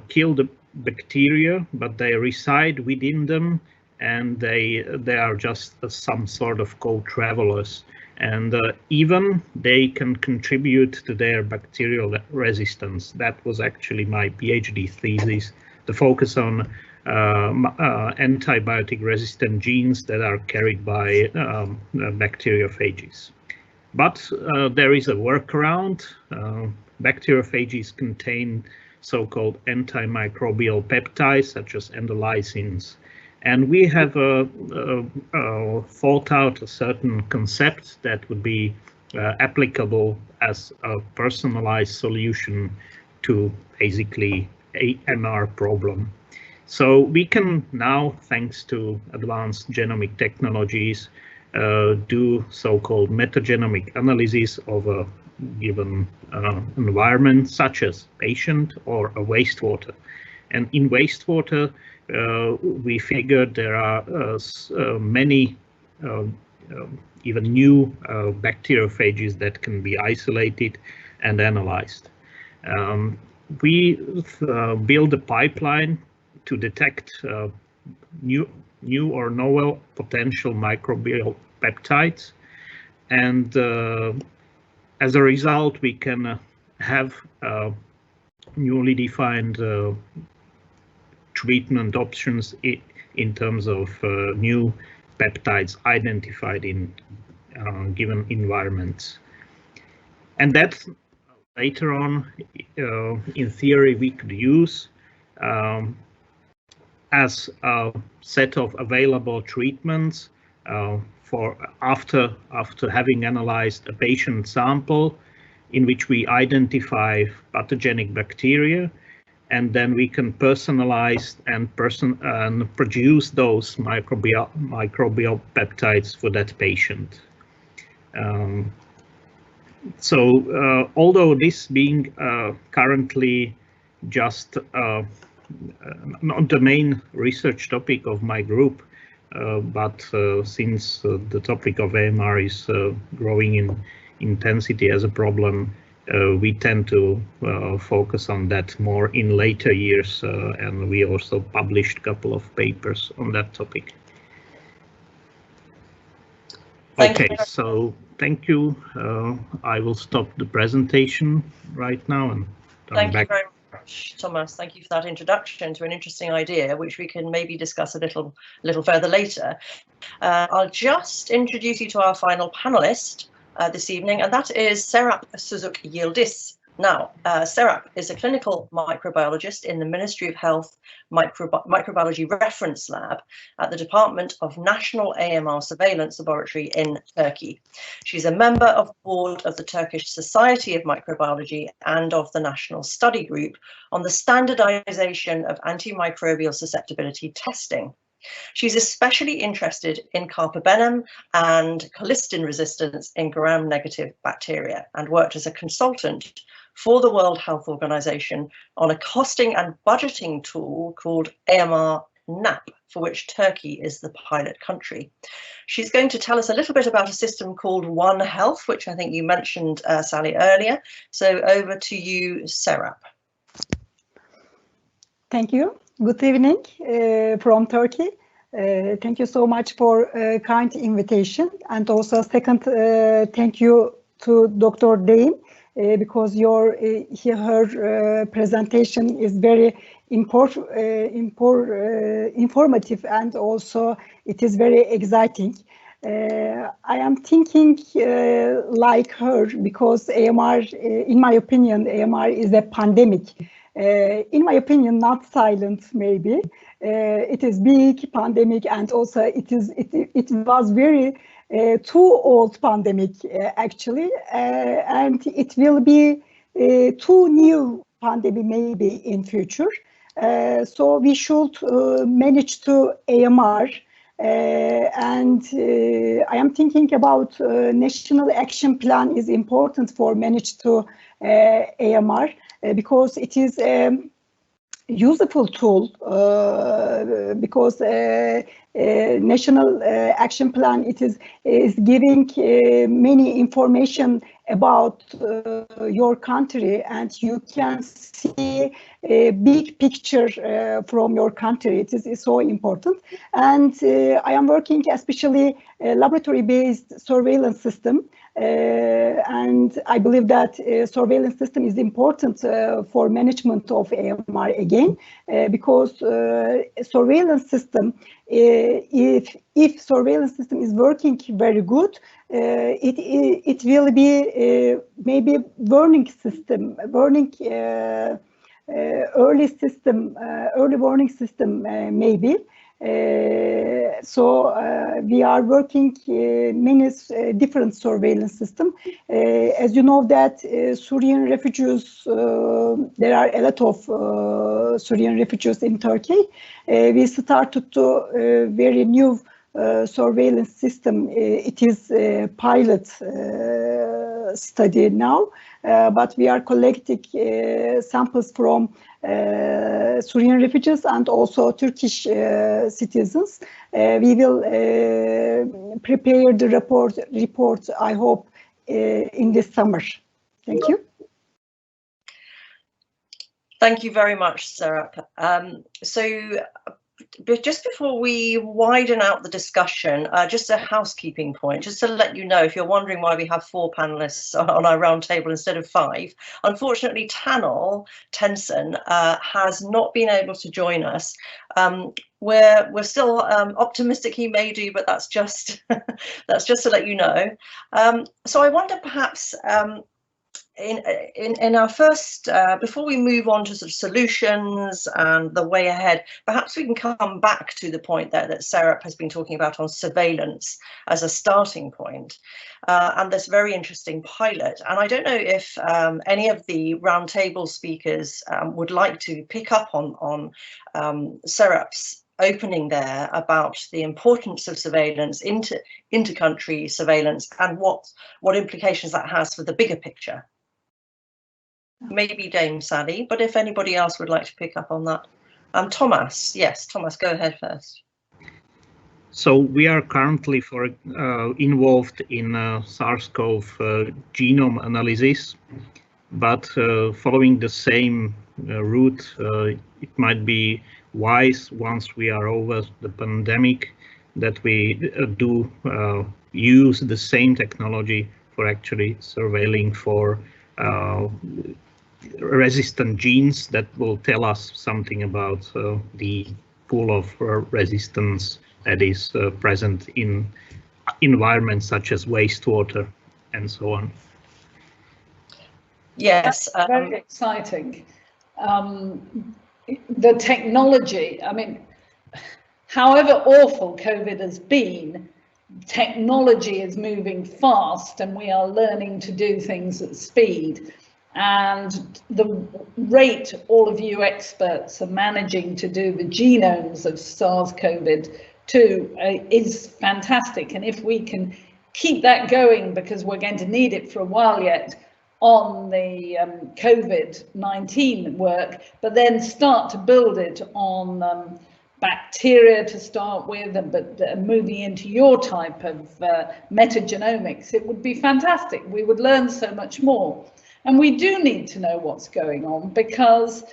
kill the bacteria, but they reside within them, and they are just some sort of co-travelers. And even they can contribute to their bacterial resistance. That was actually my PhD thesis, the focus on antibiotic resistant genes that are carried by bacteriophages. But there is a workaround. Bacteriophages contain so-called antimicrobial peptides such as endolysins. And we have thought out a certain concept that would be applicable as a personalized solution to basically AMR problem. So we can now, thanks to advanced genomic technologies, do so-called metagenomic analysis of a given environment, such as patient or a wastewater. And in wastewater, we figured there are many even new bacteriophages that can be isolated and analyzed. We build a pipeline to detect new or novel potential microbial peptides, and as a result, we can have newly defined treatment options in terms of new peptides identified in given environments. And that later on, in theory, we could use as a set of available treatments for after having analyzed a patient sample in which we identify pathogenic bacteria, and then we can personalize and produce those microbial peptides for that patient. So although this being currently just not the main research topic of my group, but since the topic of AMR is growing in intensity as a problem, we tend to focus on that more in later years, and we also published a couple of papers on that topic. Okay, so thank you. I will stop the presentation right now and thank you very much, Thomas. Thank you for that introduction to an interesting idea, which we can maybe discuss a little further later. I'll just introduce you to our final panelist this evening, and that is Serap Suzuk Yildiz. Now, Serap is a clinical microbiologist in the Ministry of Health Microbiology Reference Lab at the Department of National AMR Surveillance Laboratory in Turkey. She's a member of the board of the Turkish Society of Microbiology and of the National Study Group on the standardization of antimicrobial susceptibility testing. She's especially interested in carbapenem and colistin resistance in gram-negative bacteria, and worked as a consultant for the World Health Organization on a costing and budgeting tool called AMR NAP, for which Turkey is the pilot country. She's going to tell us a little bit about a system called One Health, which I think you mentioned, Sally, earlier. So over to you, Serap. Thank you. Good evening from Turkey. Thank you so much for a kind invitation. And also second, thank you to Dr. Dame, because her presentation is very informative, and also it is very exciting. I am thinking like her, because AMR, in my opinion, AMR is a pandemic. In my opinion, not silent, maybe. It is big pandemic, and also it was very too old pandemic actually, and it will be too new pandemic maybe in future. So we should manage to AMR, and I am thinking about national action plan is important for manage to AMR. because it is useful tool, because national action plan, it is giving many information about your country, and you can see a big picture from your country. It is so important. And I am working especially laboratory-based surveillance system. And I believe that surveillance system is important for management of AMR again, because surveillance system, if surveillance system is working very good, it will be maybe warning system, early warning system maybe. So we are working many different surveillance systems. As you know that Syrian refugees, there are a lot of Syrian refugees in Turkey. We started to very new surveillance system. It is a pilot study now, but we are collecting samples from Syrian refugees and also Turkish citizens. We will prepare the report, I hope, in this summer. Thank you. Thank you very much, Serap. But just before we widen out the discussion, just a housekeeping point, just to let you know, if you're wondering why we have 4 panelists on our roundtable instead of 5, unfortunately, Tanol Tenson has not been able to join us. We're still optimistic he may do, but that's just that's just to let you know. So I wonder perhaps in our first, before we move on to sort of solutions and the way ahead, perhaps we can come back to the point there that Serap has been talking about on surveillance as a starting point, and this very interesting pilot. And I don't know if any of the roundtable speakers would like to pick up on Serap's opening there about the importance of surveillance, inter-country surveillance, and what implications that has for the bigger picture. Maybe Dame Sally, but if anybody else would like to pick up on that. Thomas, yes, Thomas, go ahead first. So we are currently involved in SARS-CoV genome analysis, but following the same route, it might be wise once we are over the pandemic that we do use the same technology for actually surveilling for resistant genes that will tell us something about the pool of resistance that is present in environments such as wastewater and so on. Yes, very exciting. The technology, I mean, however awful COVID has been, technology is moving fast and we are learning to do things at speed. And the rate all of you experts are managing to do the genomes of SARS-CoV-2 is fantastic. And if we can keep that going, because we're going to need it for a while yet on the COVID-19 work, but then start to build it on bacteria to start with, but moving into your type of metagenomics, it would be fantastic. We would learn so much more. And we do need to know what's going on, because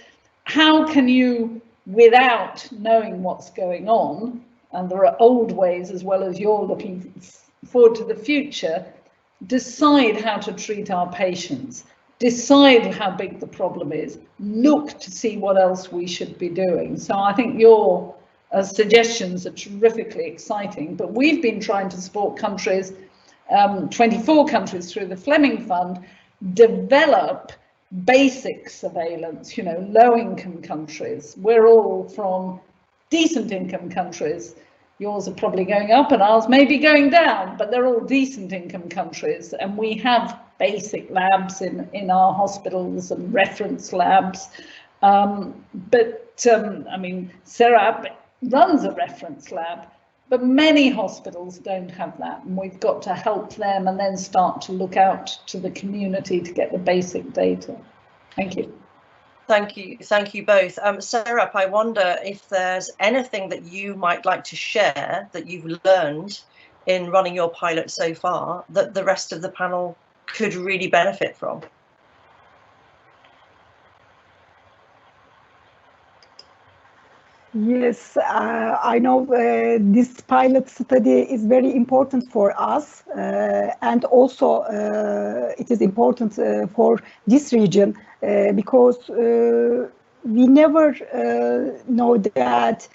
how can you, without knowing what's going on, and there are old ways as well as you're looking forward to the future, decide how to treat our patients, decide how big the problem is, look to see what else we should be doing. So I think your suggestions are terrifically exciting, but we've been trying to support countries, 24 countries through the Fleming Fund, develop basic surveillance, you know, low-income countries. We're all from decent income countries. Yours are probably going up and ours may be going down, but they're all decent income countries, and we have basic labs in our hospitals and reference labs. I mean, Serap runs a reference lab, but many hospitals don't have that, and we've got to help them and then start to look out to the community to get the basic data. Thank you. Thank you both. Sarah, I wonder if there's anything that you might like to share that you've learned in running your pilot so far that the rest of the panel could really benefit from. Yes, I know this pilot study is very important for us, and also it is important for this region because we never know that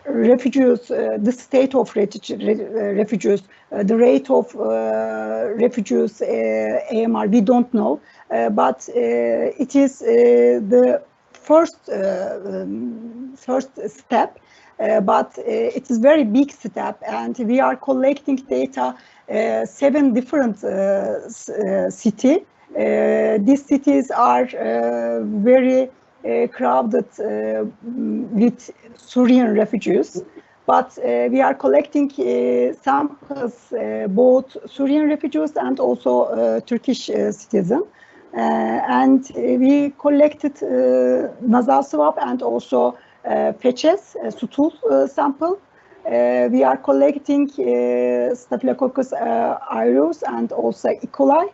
refugees, the state of refugees, the rate of refugees, AMR, we don't know, but it is the first step, but it is very big step, and we are collecting data 7 different cities. These cities are very crowded with Syrian refugees, but we are collecting samples, both Syrian refugees and also Turkish citizens. And we collected nasal swab and also patches, stool sample. We are collecting Staphylococcus aureus and also E. coli.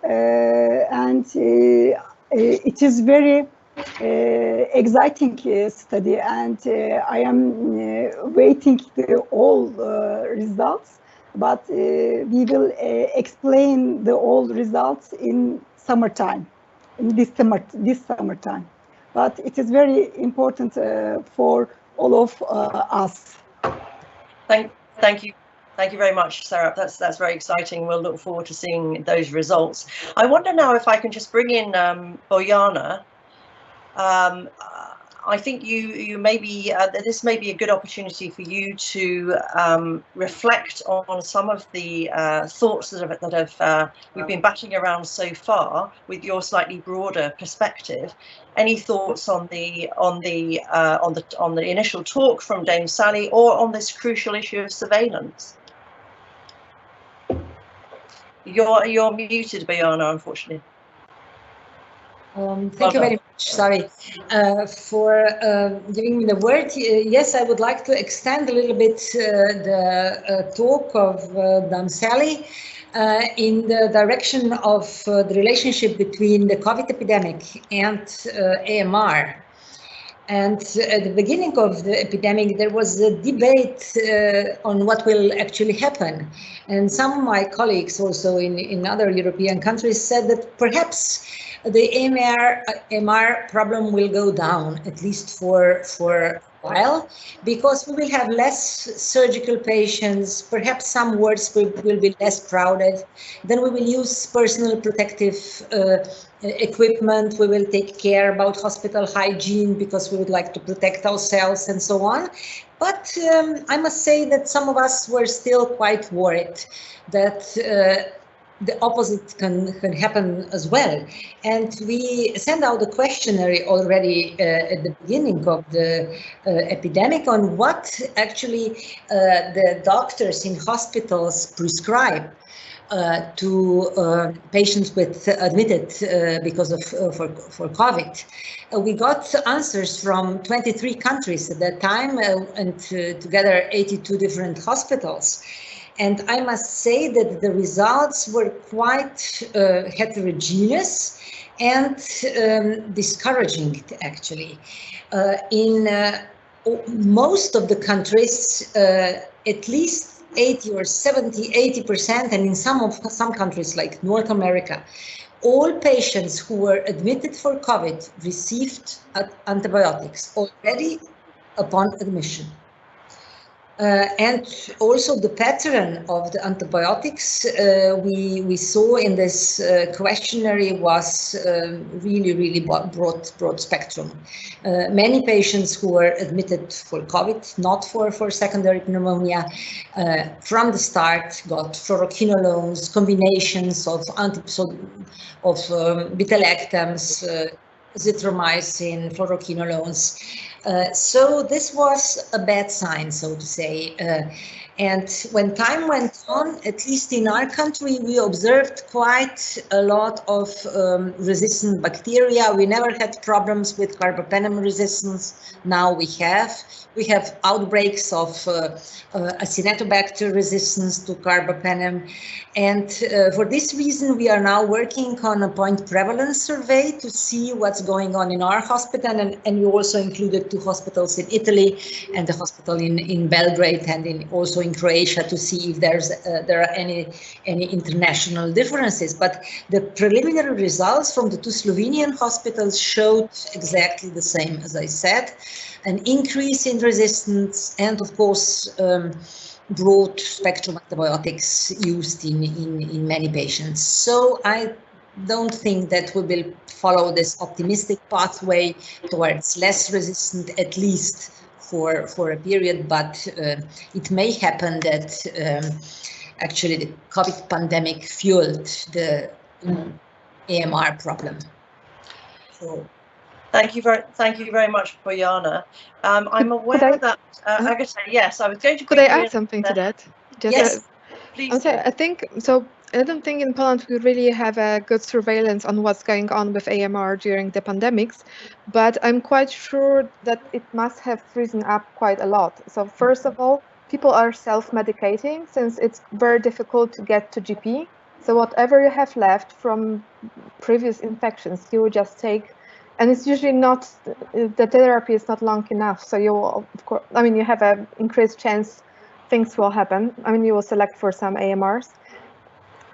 And it is very exciting study, and I am waiting all results, but we will explain the all results in summertime, in this summertime. But it is very important for all of us. Thank you very much, Sarah. That's very exciting. We'll look forward to seeing those results. I wonder now if I can just bring in Bojana. I think you maybe this may be a good opportunity for you to reflect on some of the thoughts that we've been batting around so far with your slightly broader perspective. Any thoughts on the initial talk from Dame Sally, or on this crucial issue of surveillance? You're muted, Bojana, unfortunately. Thank you very much, sorry, for giving me the word. Yes, I would like to extend a little bit the talk of Dame Sally in the direction of the relationship between the COVID epidemic and AMR. And at the beginning of the epidemic, there was a debate on what will actually happen. And some of my colleagues also in other European countries said that perhaps the AMR problem will go down, at least for a while, because we will have less surgical patients, perhaps some wards will be less crowded, then we will use personal protective equipment, we will take care about hospital hygiene because we would like to protect ourselves and so on. But I must say that some of us were still quite worried that the opposite can happen as well. And we sent out a questionnaire already at the beginning of the epidemic on what actually the doctors in hospitals prescribe to patients with admitted because of for COVID. We got answers from 23 countries at that time, and together 82 different hospitals. And I must say that the results were quite heterogeneous and discouraging, actually. In most of the countries, at least 80 or 70, 80%, and in some countries like North America, all patients who were admitted for COVID received antibiotics already upon admission. And also the pattern of the antibiotics we saw in this questionnaire was really broad spectrum. Many patients who were admitted for COVID, not for secondary pneumonia, from the start got fluoroquinolones, combinations of beta-lactams, azithromycin, fluoroquinolones. So this was a bad sign, so to say. And when time went on, at least in our country, we observed quite a lot of resistant bacteria. We never had problems with carbapenem resistance. Now we have. We have outbreaks of Acinetobacter resistance to carbapenem. And for this reason, we are now working on a point prevalence survey to see what's going on in our hospital. And we also included 2 hospitals in Italy and a hospital in Belgrade and also in Croatia to see if there are any international differences. But the preliminary results from the 2 Slovenian hospitals showed exactly the same, as I said, an increase in resistance and, of course, broad spectrum antibiotics used in many patients. So I don't think that we will follow this optimistic pathway towards less resistant, at least for a period, but it may happen that actually the COVID pandemic fueled the AMR problem. So. Thank you very much, Bojana. I'm aware that Agatha, yes, I was going to. Could I add something to that? Yes, please. Okay, I think so. I don't think in Poland we really have a good surveillance on what's going on with AMR during the pandemics, but I'm quite sure that it must have risen up quite a lot. So first of all, people are self-medicating since it's very difficult to get to GP. So whatever you have left from previous infections, you will just take. And it's usually not, the therapy is not long enough. So you will, of course, I mean, you have an increased chance things will happen. I mean, you will select for some AMRs.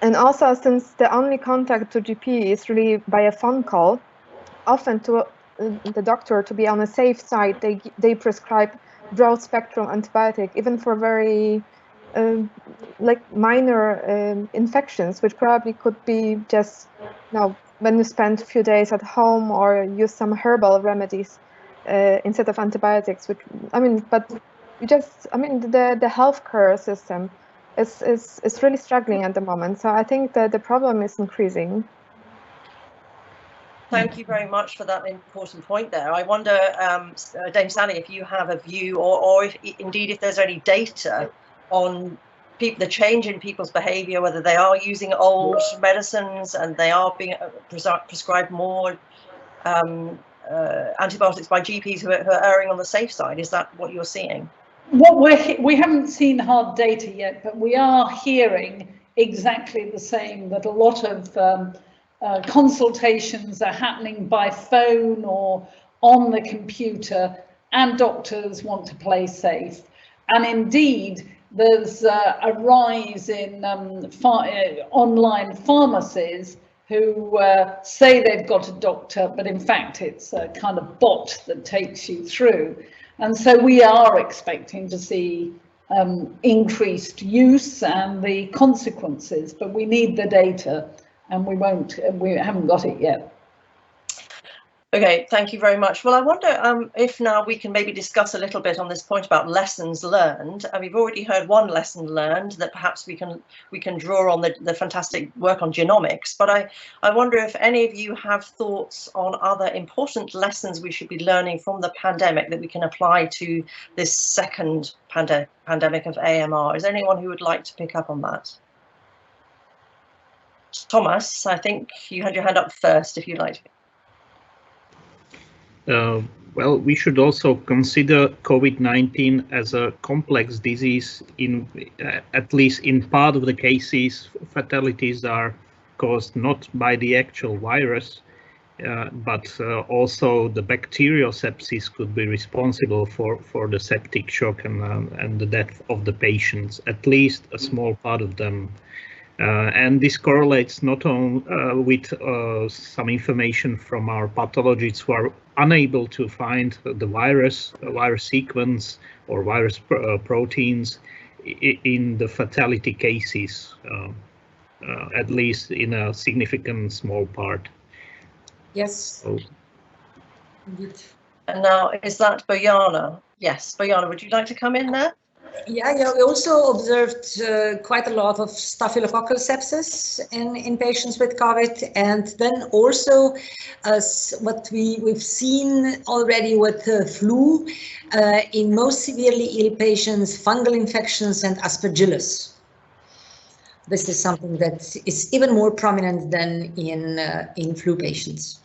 And also, since the only contact to GP is really by a phone call, often to the doctor, to be on a safe side, they prescribe broad spectrum antibiotic, even for very like minor infections, which probably could be just, when you spend a few days at home or use some herbal remedies instead of antibiotics, which, I mean, but you just, I mean, the healthcare system is really struggling at the moment. So I think that the problem is increasing. Thank you very much for that important point there. I wonder, Dame Sally, if you have a view or if, indeed if there's any data on the change in people's behavior, whether they are using old medicines and they are being prescribed more antibiotics by GPs who are erring on the safe side. Is that what you're seeing? We haven't seen hard data yet, but we are hearing exactly the same, that a lot of consultations are happening by phone or on the computer, and doctors want to play safe. And indeed, there's a rise in online pharmacies who say they've got a doctor, but in fact it's a kind of bot that takes you through. And so we are expecting to see increased use and the consequences, but we need the data, and we haven't got it yet. Okay, thank you very much. Well, I wonder if now we can maybe discuss a little bit on this point about lessons learned. We've already heard one lesson learned that perhaps we can draw on the fantastic work on genomics. But I wonder if any of you have thoughts on other important lessons we should be learning from the pandemic that we can apply to this second pandemic of AMR. Is there anyone who would like to pick up on that? Thomas, I think you had your hand up first, if you'd like to. Well, we should also consider COVID-19 as a complex disease. In at least in part of the cases, fatalities are caused not by the actual virus, but also the bacterial sepsis could be responsible for the septic shock and the death of the patients, at least a small part of them. And this correlates not only with some information from our pathologists who are unable to find the virus sequence or virus proteins in the fatality cases, at least in a significant small part. Yes. So. And now, is that Bojana? Yes, Bojana, would you like to come in there? Yeah, we also observed quite a lot of staphylococcal sepsis in patients with COVID, and then also what we've seen already with flu in most severely ill patients, fungal infections and aspergillus. This is something that is even more prominent than in flu patients.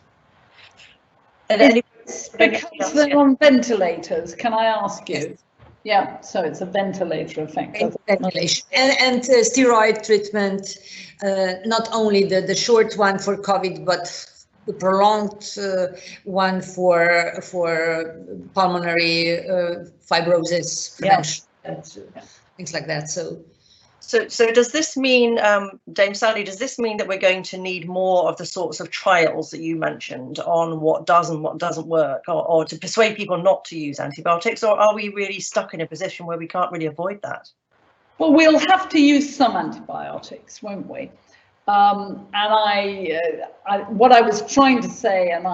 And because they're on ventilators, can I ask you? Yes. Yeah, so it's a ventilator effect. Ventilation and steroid treatment, not only the short one for COVID, but the prolonged one for pulmonary fibrosis prevention, and things like that. So does this mean, Dame Sally, does this mean that we're going to need more of the sorts of trials that you mentioned on what does and what doesn't work, or to persuade people not to use antibiotics, or are we really stuck in a position where we can't really avoid that? Well, we'll have to use some antibiotics, won't we? And what I was trying to say, and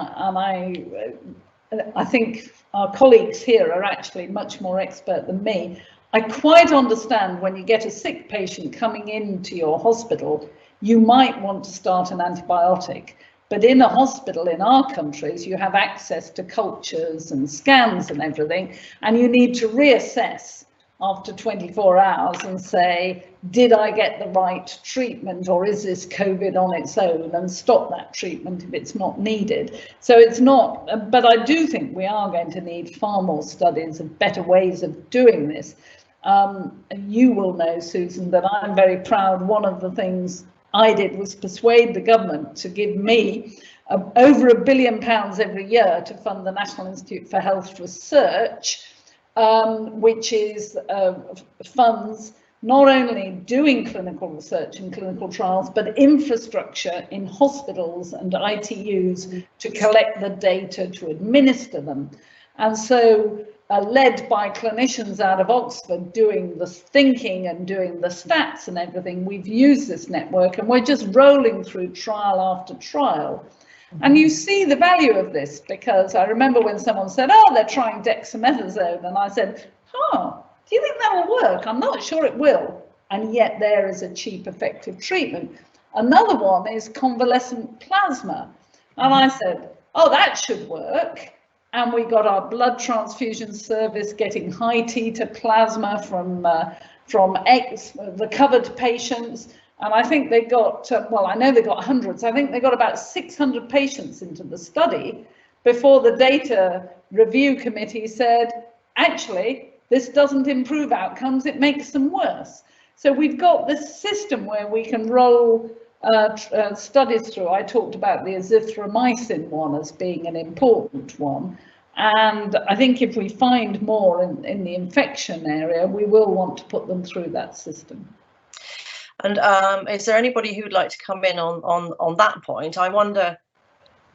I think our colleagues here are actually much more expert than me. I quite understand when you get a sick patient coming into your hospital, you might want to start an antibiotic. But in a hospital in our countries, you have access to cultures and scans and everything, and you need to reassess after 24 hours and say, did I get the right treatment, or is this COVID on its own, and stop that treatment if it's not needed. So it's not, but I do think we are going to need far more studies of better ways of doing this. You will know, Susan, that I'm very proud. One of the things I did was persuade the government to give me over £1 billion every year to fund the National Institute for Health Research, which is funds not only doing clinical research and clinical trials, but infrastructure in hospitals and ITUs to collect the data, to administer them. And so led by clinicians out of Oxford doing the thinking and doing the stats and everything, we've used this network, and we're just rolling through trial after trial. And you see the value of this, because I remember when someone said, oh, they're trying dexamethasone, and I said, oh, do you think that will work? I'm not sure it will. And yet there is a cheap, effective treatment. Another one is convalescent plasma. And I said, oh, that should work. And we got our blood transfusion service getting high titer plasma from recovered patients. And I think they got, well, I know they got hundreds. I think they got about 600 patients into the study before the data review committee said, actually, this doesn't improve outcomes, it makes them worse. So we've got this system where we can roll studies through. I talked about the azithromycin one as being an important one. And I think if we find more in the infection area, we will want to put them through that system. And is there anybody who would like to come in on that point?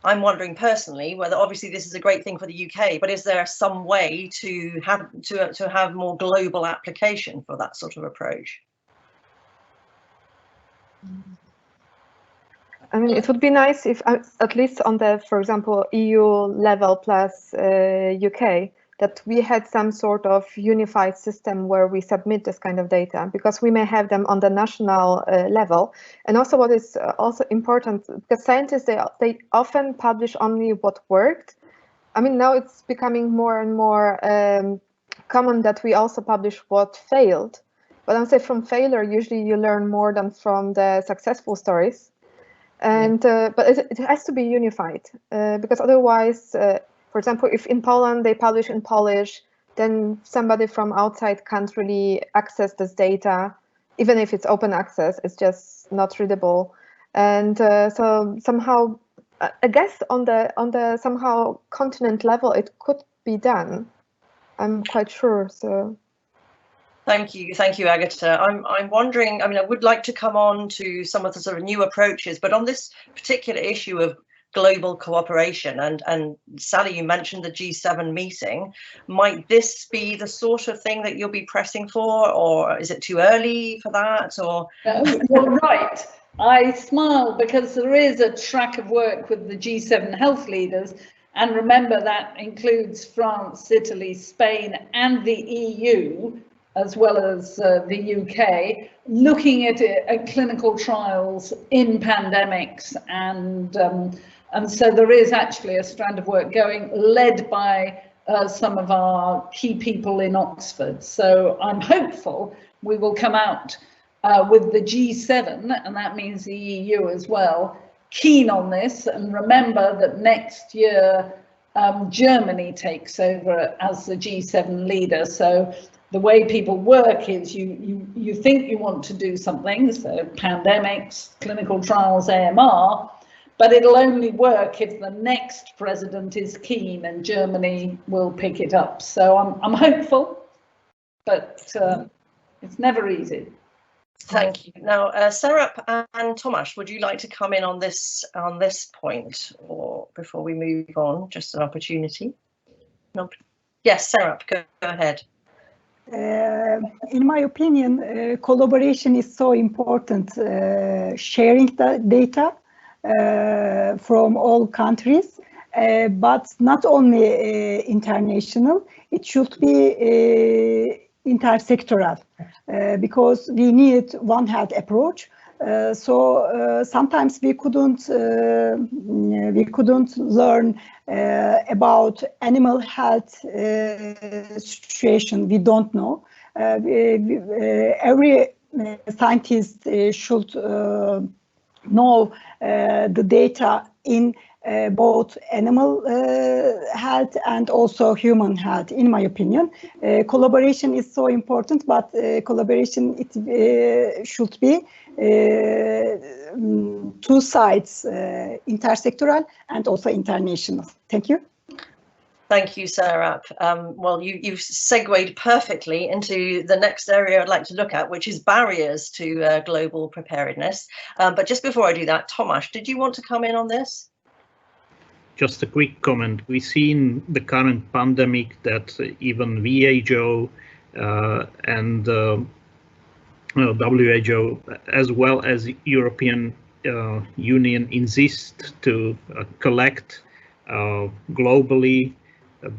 I'm wondering personally whether, obviously this is a great thing for the UK, but is there some way to have more global application for that sort of approach? I mean, it would be nice if, at least on the, for example, EU level plus UK, that we had some sort of unified system where we submit this kind of data, because we may have them on the national level. And also what is also important, because scientists, they often publish only what worked. I mean, now it's becoming more and more common that we also publish what failed. But I'd say from failure, usually you learn more than from the successful stories. And but it has to be unified, because otherwise, for example, if in Poland they publish in Polish, then somebody from outside can't really access this data. Even if it's open access, it's just not readable. And so somehow, I guess on the somehow continent level, it could be done. I'm quite sure. So. Thank you, Agata. I'm wondering, I mean, I would like to come on to some of the sort of new approaches, but on this particular issue of global cooperation, and Sally, you mentioned the G7 meeting. Might this be the sort of thing that you'll be pressing for, or is it too early for that? Or you're right. I smile because there is a track of work with the G7 health leaders, and remember that includes France, Italy, Spain, and the EU. as well as the UK, looking at clinical trials in pandemics, and so there is actually a strand of work going, led by some of our key people in Oxford. So I'm hopeful we will come out with the G7, and that means the EU as well, keen on this. And remember that next year Germany takes over as the G7 leader. So the way people work is you think you want to do something, so pandemics, clinical trials, AMR, but it'll only work if the next president is keen, and Germany will pick it up. So I'm hopeful, but it's never easy. Thank you. Now, Serap and Tomasz, would you like to come in on this point, or before we move on? Just an opportunity. No. Yes, Serap, go ahead. In my opinion, collaboration is so important. Sharing the data from all countries, but not only international. It should be intersectoral, because we need one health approach. So sometimes we couldn't learn about animal health situation. We don't know. Every scientist should know the data in both animal health and also human health, in my opinion. Collaboration is so important, but collaboration should be two sides, intersectoral and also international. Thank you. Thank you, Serap. Well, you've segued perfectly into the next area I'd like to look at, which is barriers to global preparedness. But just before I do that, Tomasz, did you want to come in on this? Just a quick comment. We see in the current pandemic that even WHO and WHO, as well as European Union, insist to collect globally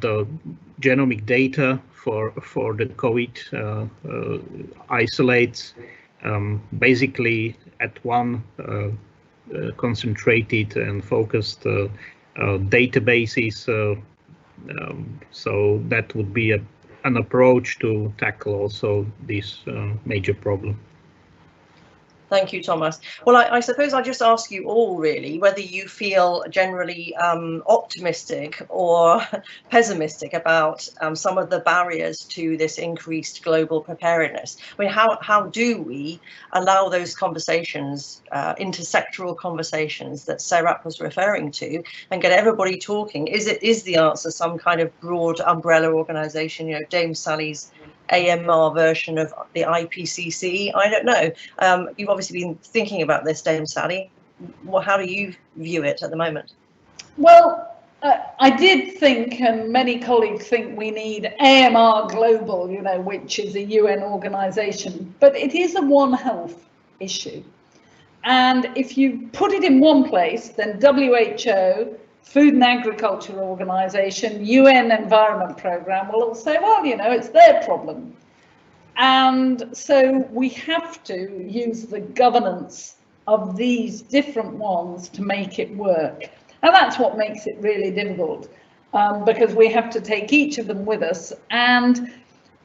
the genomic data for the COVID isolates, basically at one concentrated and focused databases. So that would be an approach to tackle also this major problem. Thank you, Tomasz. Well, I suppose I'll just ask you all really whether you feel generally optimistic or pessimistic about some of the barriers to this increased global preparedness. I mean, how do we allow those conversations, intersectoral conversations that Serap was referring to, and get everybody talking? Is the answer some kind of broad umbrella organisation? You know, Dame Sally's AMR version of the IPCC? I don't know. You've obviously been thinking about this, Dame Sally. Well, how do you view it at the moment? Well, I did think, and many colleagues think, we need AMR Global, you know, which is a UN organisation, but it is a One Health issue. And if you put it in one place, then WHO, Food and Agriculture Organization, UN Environment Programme will all say, well, you know, it's their problem. And so we have to use the governance of these different ones to make it work. And that's what makes it really difficult, because we have to take each of them with us. And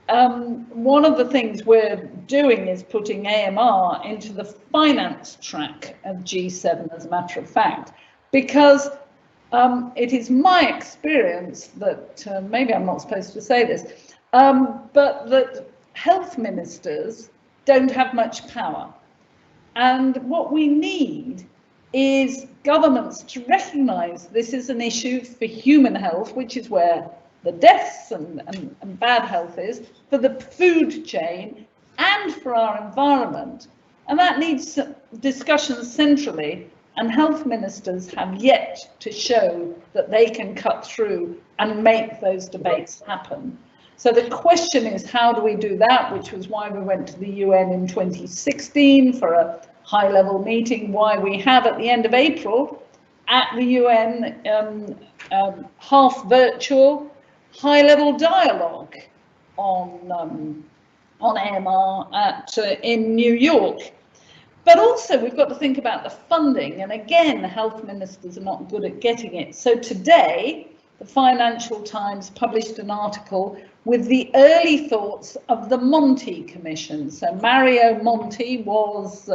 one of the things we're doing is putting AMR into the finance track of G7, as a matter of fact, because it is my experience that, maybe I'm not supposed to say this, but that health ministers don't have much power. And what we need is governments to recognise this is an issue for human health, which is where the deaths and bad health is, for the food chain and for our environment. And that needs discussions centrally. And health ministers have yet to show that they can cut through and make those debates happen. So the question is, how do we do that? Which was why we went to the UN in 2016 for a high-level meeting, why we have at the end of April at the UN half virtual high-level dialogue on on AMR in New York. But also we've got to think about the funding, and again, health ministers are not good at getting it. So today, the Financial Times published an article with the early thoughts of the Monti Commission. So Mario Monti was,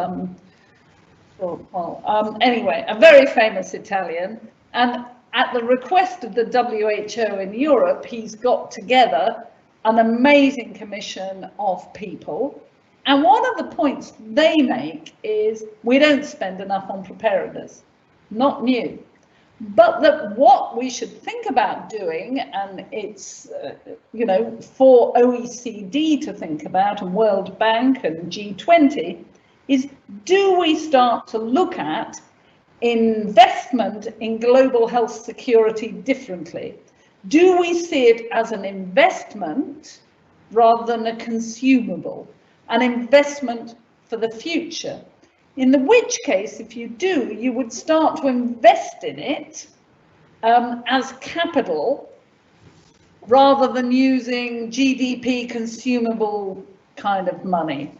anyway, a very famous Italian, and at the request of the WHO in Europe, he's got together an amazing commission of people. And one of the points they make is we don't spend enough on preparedness, not new. But that what we should think about doing, and it's, you know, for OECD to think about, and World Bank and G20, is do we start to look at investment in global health security differently? Do we see it as an investment rather than a consumable, an investment for the future? In which case, if you do, you would start to invest in it as capital rather than using GDP consumable kind of money.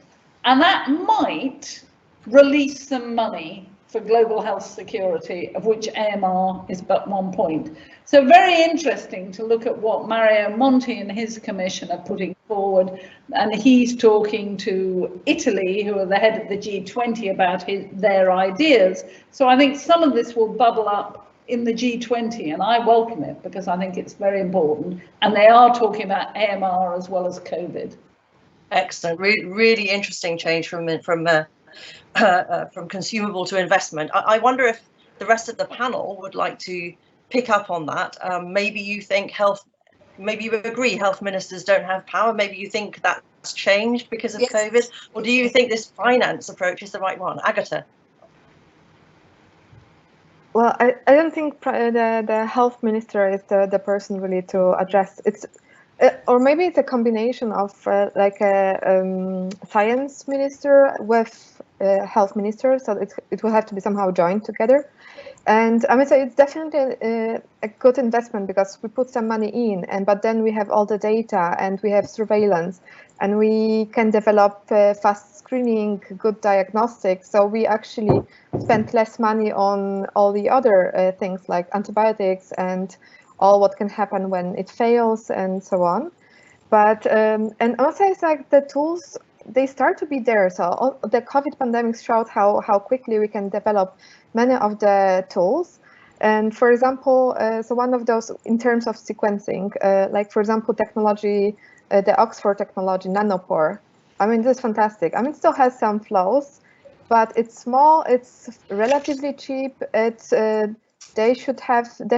And that might release some money for global health security, of which AMR is but one point. So very interesting to look at what Mario Monti and his commission are putting forward, and he's talking to Italy, who are the head of the G20, about their ideas. So I think some of this will bubble up in the G20, and I welcome it because I think it's very important, and they are talking about AMR as well as COVID. Excellent, really interesting change from consumable to investment. I wonder if the rest of the panel would like to pick up on that. Maybe you think maybe you agree health ministers don't have power. Maybe you think that's changed because of COVID, or do you think this finance approach is the right one? Agata. Well, I don't think the health minister is the person really to address it's. Or maybe it's a combination of like a science minister with health minister, so it will have to be somehow joined together. And I mean, so it's definitely a good investment because we put some money in, but then we have all the data and we have surveillance, and we can develop fast screening, good diagnostics. So we actually spend less money on all the other things like antibiotics and all what can happen when it fails and so on. But and also it's like the tools, they start to be there. So the COVID pandemic showed how quickly we can develop many of the tools. And for example, so one of those in terms of sequencing, like for example, technology, the Oxford technology, nanopore. I mean, this is fantastic. I mean, it still has some flaws, but it's small, it's relatively cheap. It's they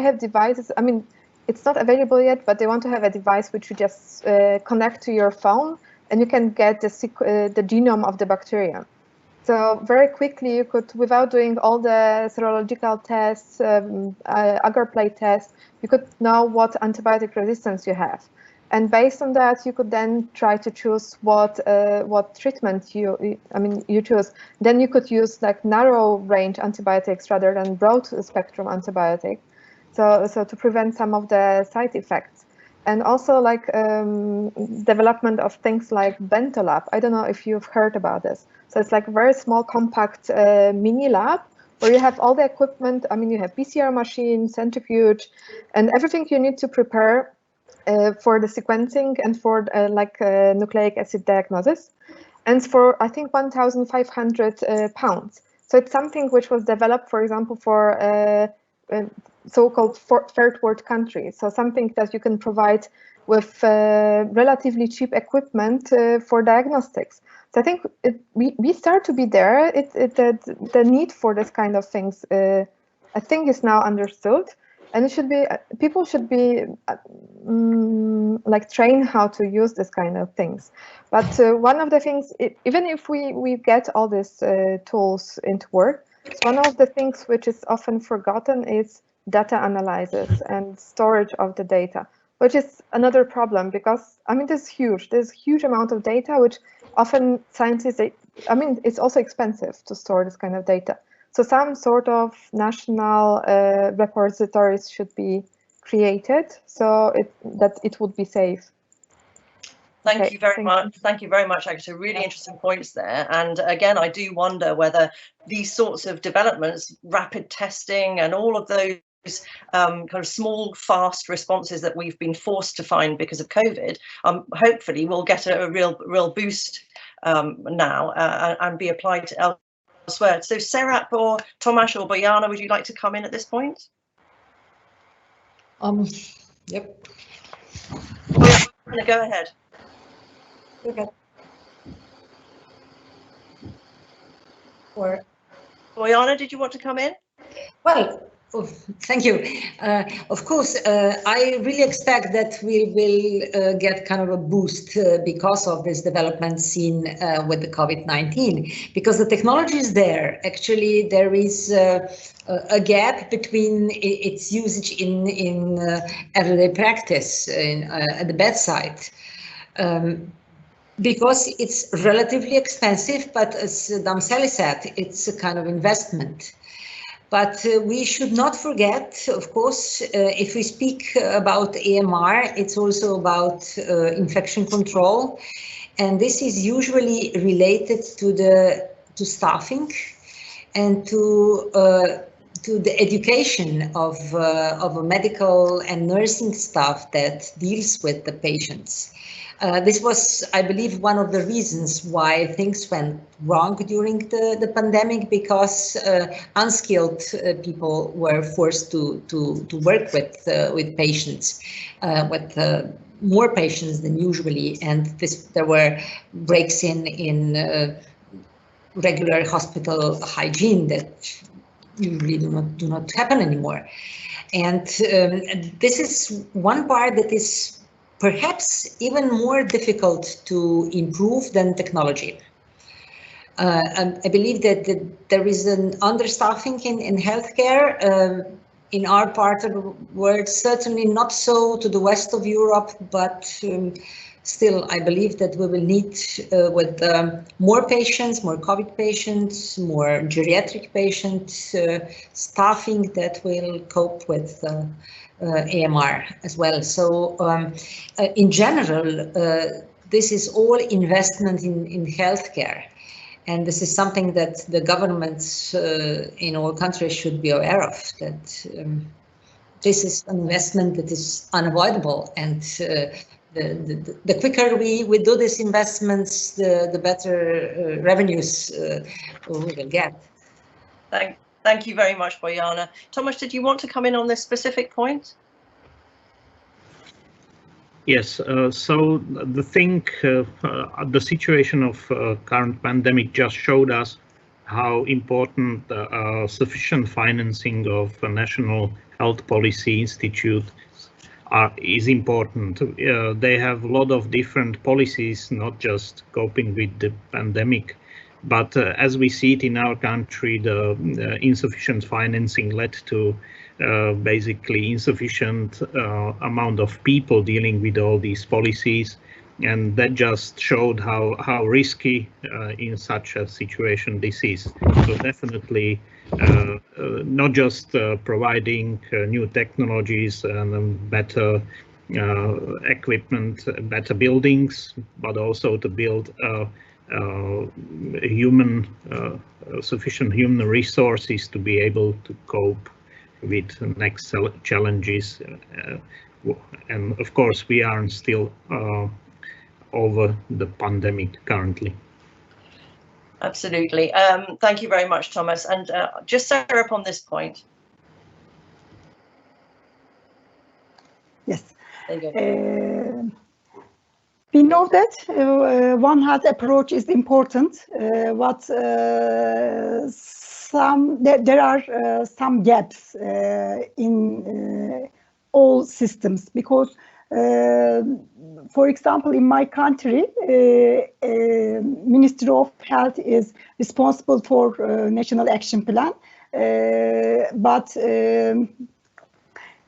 have devices. I mean, it's not available yet, but they want to have a device which you just connect to your phone, and you can get the genome of the bacteria. So very quickly you could, without doing all the serological tests, agar plate tests, you could know what antibiotic resistance you have. And based on that, you could then try to choose what treatment you choose. Then you could use like narrow range antibiotics rather than broad spectrum antibiotic. So to prevent some of the side effects. And also like development of things like Bentolab. I don't know if you've heard about this. So it's like a very small, compact mini lab where you have all the equipment. I mean, you have PCR machine, centrifuge, and everything you need to prepare for the sequencing and for nucleic acid diagnosis. And for, I think, 1,500 pounds. So it's something which was developed, for example, for so-called third world countries. So something that you can provide with relatively cheap equipment for diagnostics. So I think we start to be there. The need for this kind of things, I think, is now understood, and it should be people should be like trained how to use this kind of things. But one of the things, even if we get all these tools into work, one of the things which is often forgotten is data analysis and storage of the data, which is another problem because, I mean, there's huge amount of data, which often scientists, it's also expensive to store this kind of data. So some sort of national repositories should be created so that it would be safe. Thank you very much. Thank you very much, Agatha. Really interesting points there. And again, I do wonder whether these sorts of developments, rapid testing and all of those kind of small, fast responses that we've been forced to find because of COVID, hopefully will get a real boost now and be applied to elsewhere. So Serap or Tomasz or Bojana, would you like to come in at this point? Yep. Go ahead. Okay. Or Bojana, did you want to come in? Well, thank you. Of course, I really expect that we will get kind of a boost because of this development seen with the COVID-19, because the technology is there. Actually, there is a gap between its usage in everyday practice at the bedside. Because it's relatively expensive, but as Dame Sally said, it's a kind of investment. But we should not forget, of course, if we speak about AMR, it's also about infection control, and this is usually related to staffing and to the education of a medical and nursing staff that deals with the patients. This was, I believe, one of the reasons why things went wrong during the pandemic, because unskilled people were forced to work with patients, with more patients than usually, and there were breaks in regular hospital hygiene that usually do not happen anymore. And this is one part that is perhaps even more difficult to improve than technology. And I believe that there is an understaffing in healthcare in our part of the world, certainly not so to the west of Europe, but still I believe that we will need with more patients, more COVID patients, more geriatric patients, staffing that will cope with AMR as well. So in general, this is all investment in healthcare. And this is something that the governments in all countries should be aware of, that this is an investment that is unavoidable. And the quicker we do these investments, the better revenues we will get. Thank you very much, Bojana. Tomasz, did you want to come in on this specific point? Yes, so the situation of current pandemic just showed us how important sufficient financing of national health policy institutes is important. They have a lot of different policies, not just coping with the pandemic, but as we see it in our country, the insufficient financing led to basically insufficient amount of people dealing with all these policies, and that just showed how risky in such a situation this is. So definitely not just providing new technologies and better equipment, better buildings, but also to build sufficient human resources to be able to cope with next challenges. And of course, we aren't still over the pandemic currently. Absolutely. Thank you very much, Thomas. And just Sarah, on this point. Yes. There you go. We know that One Health approach is important, but there are some gaps in all systems, because, for example, in my country, Ministry of Health is responsible for National Action Plan, but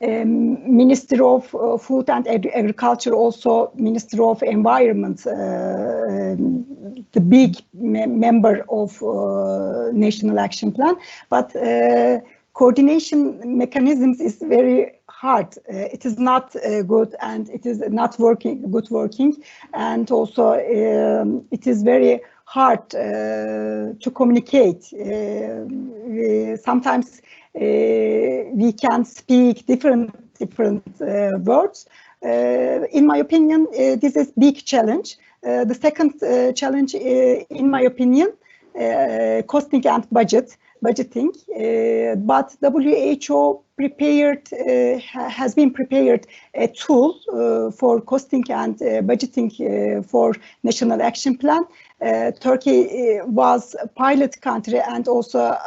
Ministry of Food and Agriculture, also Ministry of Environment, the big member of National Action Plan, but coordination mechanisms is very hard. It is not good, and it is not good working, and also it is very hard to communicate. Sometimes we can speak different words. In my opinion, this is big challenge. The second challenge, in my opinion, costing and budgeting. But WHO has been prepared a tool for costing and budgeting for National Action Plan. Turkey was a pilot country, and also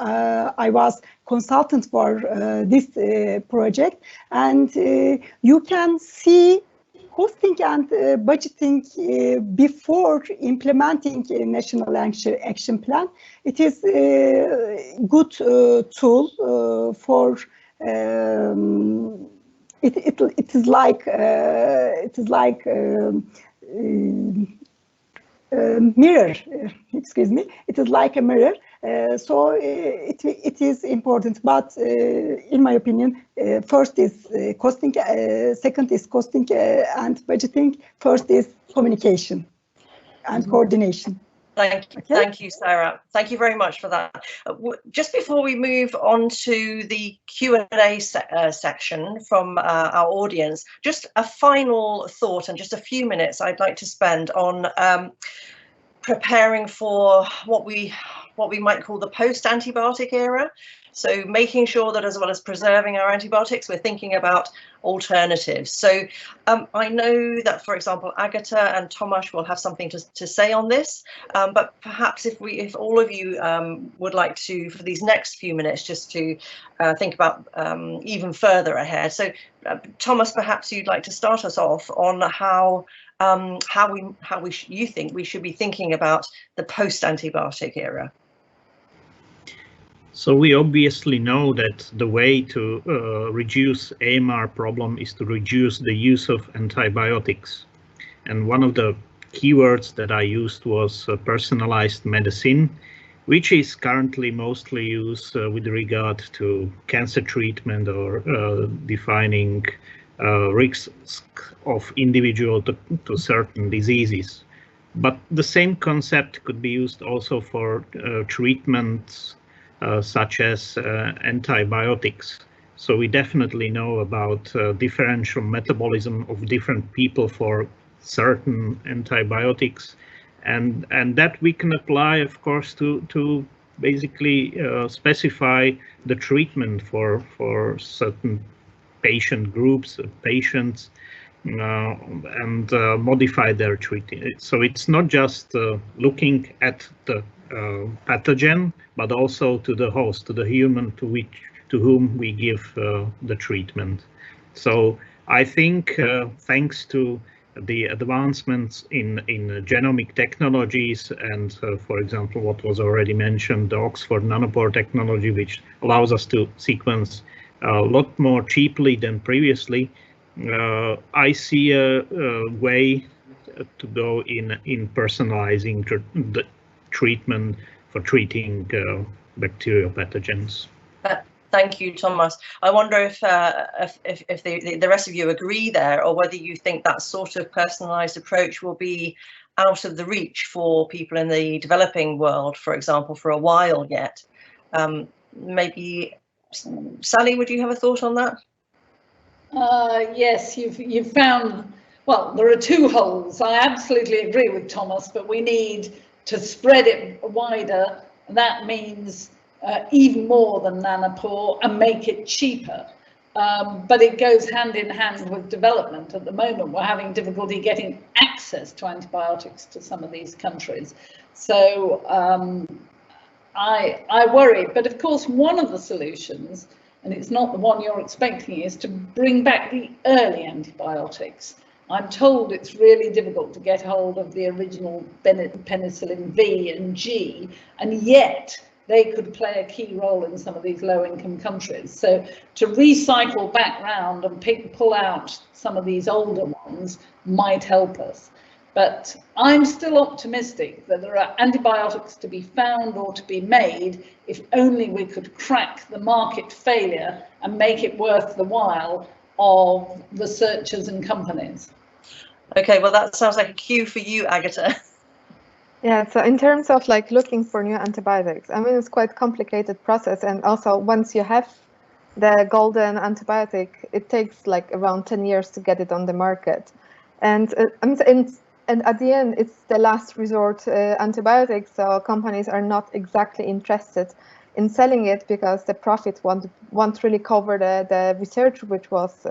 I was consultant for this project, and you can see costing and budgeting before implementing a National Action Plan. It is a good tool for it is like mirror. Excuse me. It is like a mirror. So it is important, but in my opinion, first is costing, second is costing and budgeting, first is communication and coordination. Thank you, Sarah. Thank you very much for that. Just before we move on to the Q&A section from our audience, just a final thought and just a few minutes I'd like to spend on preparing for what we might call the post-antibiotic era. So making sure that, as well as preserving our antibiotics, we're thinking about alternatives. So I know that, for example, Agata and Tomasz will have something to say on this, but perhaps if all of you would like to, for these next few minutes, just to think about even further ahead. So Tomasz, perhaps you'd like to start us off on how you think we should be thinking about the post-antibiotic era. So we obviously know that the way to reduce AMR problem is to reduce the use of antibiotics. And one of the keywords that I used was personalized medicine, which is currently mostly used with regard to cancer treatment or defining risk of individual to certain diseases. But the same concept could be used also for treatments such as antibiotics. So we definitely know about differential metabolism of different people for certain antibiotics, and that we can apply, of course, to basically specify the treatment for certain patient groups of patients and modify their treatment. So it's not just looking at the pathogen, but also to the host, to the human to whom we give the treatment. So I think thanks to the advancements in genomic technologies and, for example, what was already mentioned, the Oxford nanopore technology, which allows us to sequence a lot more cheaply than previously, I see a way to go in personalizing the treatment for treating bacterial pathogens. Thank you, Tomasz. I wonder if the rest of you agree there, or whether you think that sort of personalized approach will be out of the reach for people in the developing world, for example, for a while yet. Maybe, Sally, would you have a thought on that? Yes, you've found, well, there are two holes. I absolutely agree with Tomasz, but we need to spread it wider. That means even more than nanopore, and make it cheaper. But it goes hand in hand with development. At the moment, we're having difficulty getting access to antibiotics to some of these countries. So I worry. But of course, one of the solutions, and it's not the one you're expecting, is to bring back the early antibiotics. I'm told it's really difficult to get hold of the original penicillin V and G, and yet they could play a key role in some of these low-income countries. So to recycle back round and pull out some of these older ones might help us. But I'm still optimistic that there are antibiotics to be found or to be made if only we could crack the market failure and make it worth the while of researchers and companies. Okay, well, that sounds like a cue for you, Agatha. Yeah, so in terms of like looking for new antibiotics, I mean, it's quite a complicated process. And also once you have the golden antibiotic, it takes like around 10 years to get it on the market. And at the end, it's the last resort antibiotic. So companies are not exactly interested in selling it because the profit won't really cover the research which was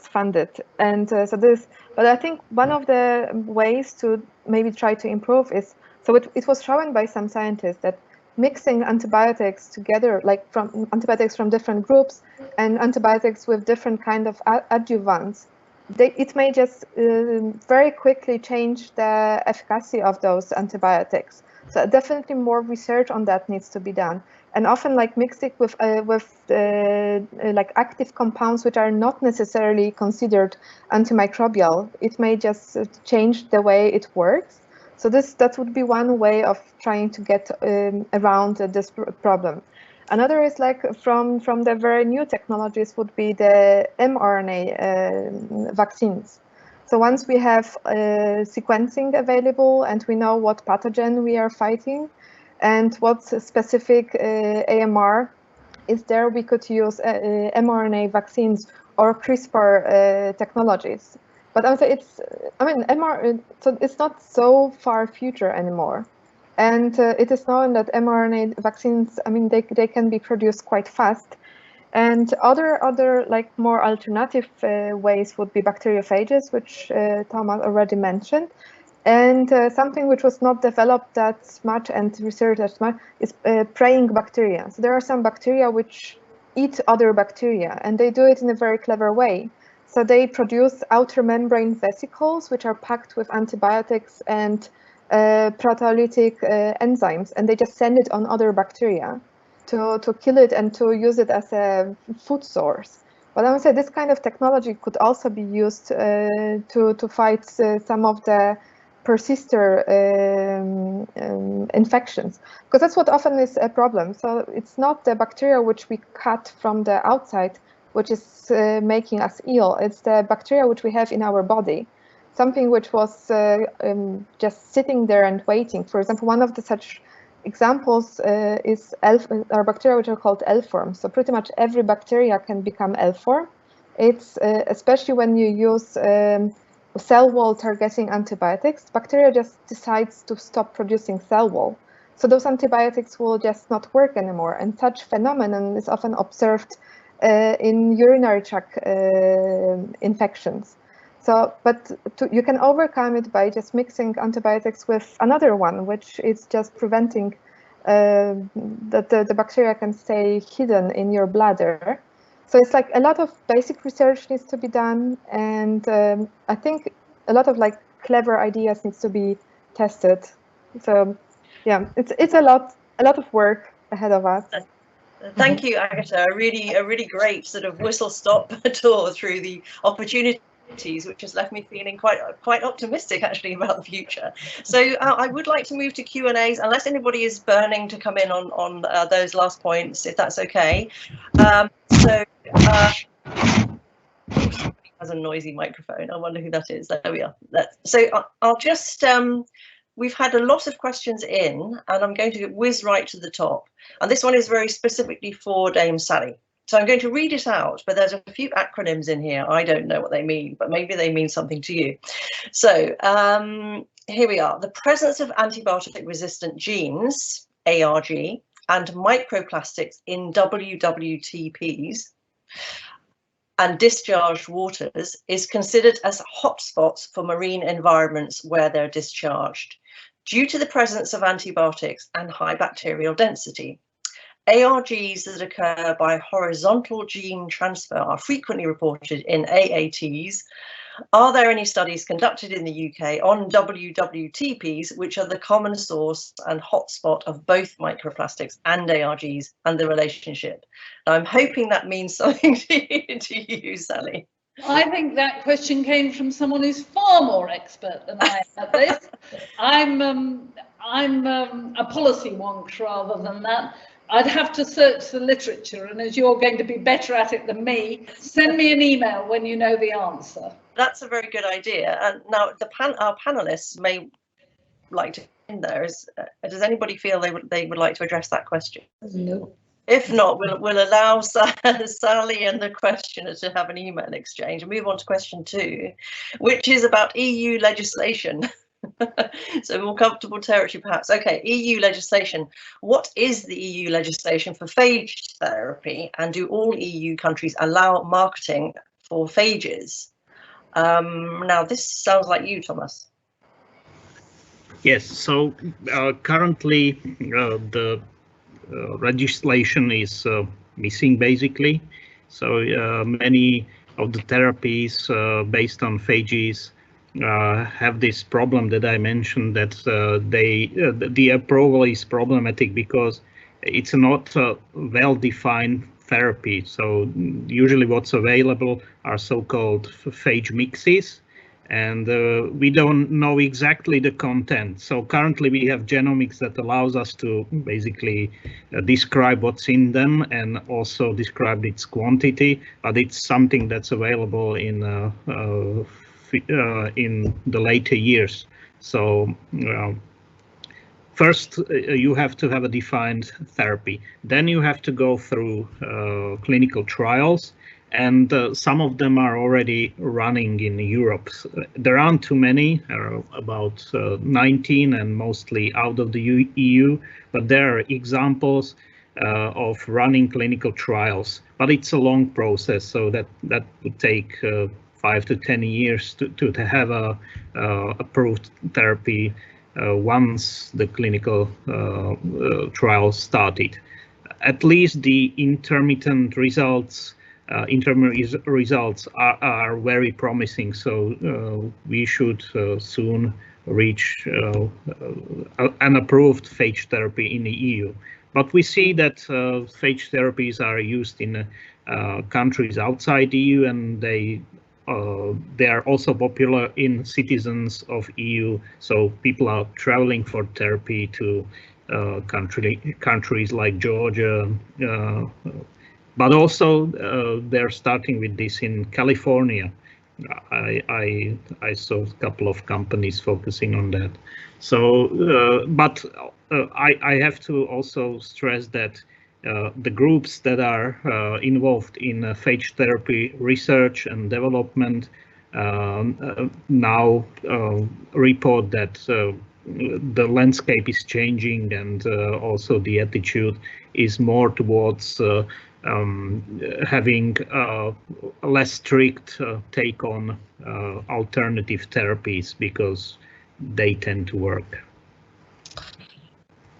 funded. And but I think one of the ways to maybe try to improve is, so it was shown by some scientists that mixing antibiotics together, like from antibiotics from different groups and antibiotics with different kind of adjuvants, it may just very quickly change the efficacy of those antibiotics. So definitely more research on that needs to be done. And often like mix it with like active compounds which are not necessarily considered antimicrobial. It may just change the way it works. So that would be one way of trying to get around this problem. Another is like from the very new technologies would be the mRNA vaccines. So once we have sequencing available and we know what pathogen we are fighting and what specific AMR is there, we could use mRNA vaccines or CRISPR technologies. But also so it's not so far future anymore. And it is known that mRNA vaccines, I mean, they can be produced quite fast. And other like more alternative ways would be bacteriophages, which Thomas already mentioned. And something which was not developed that much and researched as much is preying bacteria. So there are some bacteria which eat other bacteria, and they do it in a very clever way. So they produce outer membrane vesicles, which are packed with antibiotics and proteolytic enzymes, and they just send it on other bacteria to kill it and to use it as a food source. But I would say this kind of technology could also be used to fight some of the persister infections, because that's what often is a problem. So it's not the bacteria which we cut from the outside which is making us ill. It's the bacteria which we have in our body, something which was just sitting there and waiting. For example, one of the such examples is our bacteria which are called L-forms. So pretty much every bacteria can become L-form. It's especially when you use cell wall targeting antibiotics, bacteria just decides to stop producing cell wall. So those antibiotics will just not work anymore. And such phenomenon is often observed in urinary tract infections. So, but you can overcome it by just mixing antibiotics with another one, which is just preventing that the bacteria can stay hidden in your bladder. So it's like a lot of basic research needs to be done, and I think a lot of like clever ideas needs to be tested. So yeah, it's a lot of work ahead of us. Thank you, Agatha. A really great sort of whistle-stop tour through the opportunities, which has left me feeling quite optimistic actually about the future. So I would like to move to Q&As, unless anybody is burning to come in on those last points, if that's okay. Somebody has a noisy microphone. I wonder who that is. There we are. So I'll just we've had a lot of questions in, and I'm going to whiz right to the top. And this one is very specifically for Dame Sally. So I'm going to read it out, but there's a few acronyms in here. I don't know what they mean, but maybe they mean something to you. So here we are. The presence of antibiotic resistant genes, ARG, and microplastics in WWTPs and discharged waters is considered as hotspots for marine environments where they're discharged, due to the presence of antibiotics and high bacterial density. ARGs that occur by horizontal gene transfer are frequently reported in AATs. Are there any studies conducted in the UK on WWTPs, which are the common source and hotspot of both microplastics and ARGs, and the relationship? Now, I'm hoping that means something to you, Sally. I think that question came from someone who's far more expert than I am at this. I'm a policy wonk rather than that. I'd have to search the literature, and as you're going to be better at it than me, send me an email when you know the answer. That's a very good idea. And now our panelists may like to in there. Does anybody feel they would like to address that question? No. If not, we'll allow Sally and the questioner to have an email exchange and move on to question 2, which is about EU legislation. So more comfortable territory, perhaps. Okay, EU legislation. What is the EU legislation for phage therapy, and do all EU countries allow marketing for phages? Now, this sounds like you, Thomas. Yes, so currently the legislation is missing, basically. So many of the therapies based on phages have this problem that I mentioned, that the approval is problematic because it's not a well-defined therapy. So usually what's available are so-called phage mixes, and we don't know exactly the content. So currently we have genomics that allows us to basically describe what's in them and also describe its quantity, but it's something that's available in the later years. So first you have to have a defined therapy, then you have to go through clinical trials, and some of them are already running in Europe. There aren't too many, about 19, and mostly out of the EU, but there are examples of running clinical trials. But it's a long process, so that would take 5 to 10 years to have a approved therapy once the clinical trials started. At least the intermediate results are very promising, so we should soon reach an approved phage therapy in the EU. But we see that phage therapies are used in countries outside the EU, and they are also popular in citizens of EU. So people are traveling for therapy to countries like Georgia, but also they're starting with this in California. I saw a couple of companies focusing on that. So, but I have to also stress that the groups that are involved in phage therapy research and development now report that the landscape is changing, and also the attitude is more towards having a less strict take on alternative therapies because they tend to work.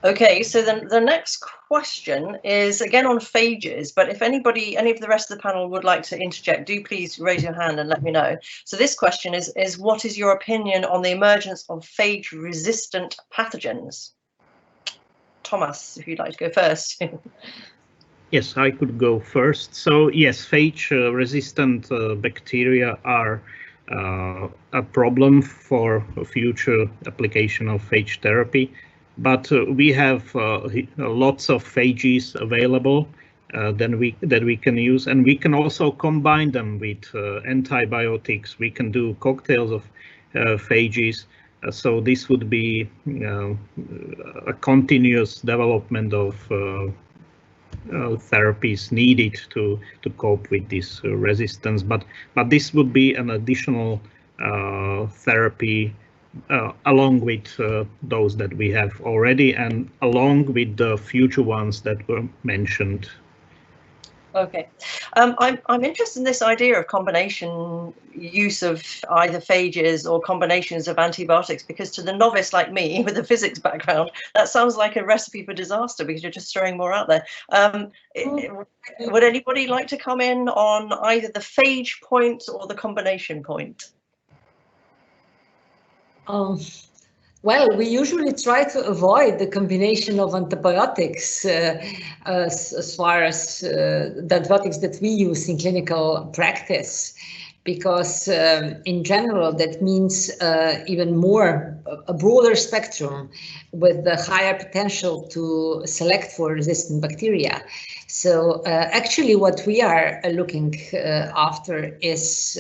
Okay, so then the next question is again on phages, but if any of the rest of the panel would like to interject, do please raise your hand and let me know. So this question is what is your opinion on the emergence of phage-resistant pathogens? Thomas, if you'd like to go first. Yes, I could go first. So yes, phage-resistant bacteria are a problem for a future application of phage therapy. But we have lots of phages available that we can use, and we can also combine them with antibiotics. We can do cocktails of phages. So this would be a continuous development of therapies needed to cope with this resistance. But this would be an additional therapy along with those that we have already, and along with the future ones that were mentioned. Okay, I'm interested in this idea of combination use of either phages or combinations of antibiotics, because to the novice like me with a physics background, that sounds like a recipe for disaster because you're just throwing more out there. Would anybody like to come in on either the phage point or the combination point? Well, we usually try to avoid the combination of antibiotics as far as the antibiotics that we use in clinical practice. because in general that means even more a broader spectrum with the higher potential to select for resistant bacteria. So actually what we are looking after is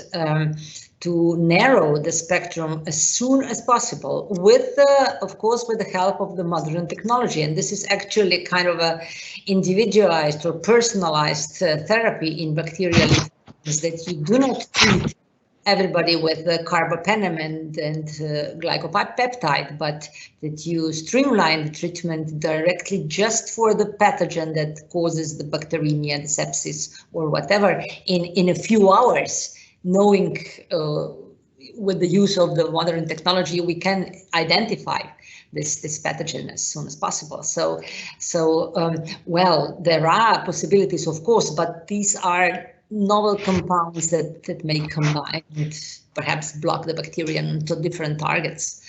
to narrow the spectrum as soon as possible with, of course, with the help of the modern technology. And this is actually kind of a individualized or personalized therapy in bacterial infections, that you do not treat everybody with the carbapenem and glycopeptide, but that you streamline the treatment directly just for the pathogen that causes the bacteremia, the sepsis, or whatever in a few hours. Knowing with the use of the modern technology, we can identify this pathogen as soon as possible. So well, there are possibilities, of course, but these are novel compounds that may combine and perhaps block the bacteria onto different targets.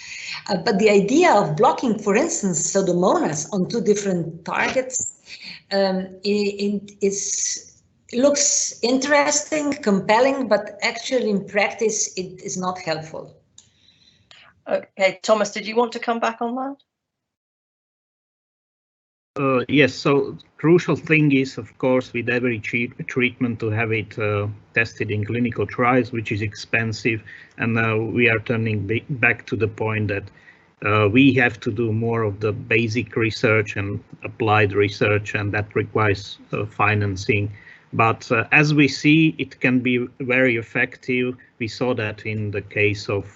But the idea of blocking, for instance, Pseudomonas on 2 different targets looks interesting, compelling, but actually in practice it is not helpful. Okay, Thomas, did you want to come back on that? Yes, so crucial thing is, of course, with every treatment to have it tested in clinical trials, which is expensive. And we are turning back to the point that we have to do more of the basic research and applied research, and that requires financing. But as we see, it can be very effective. We saw that in the case of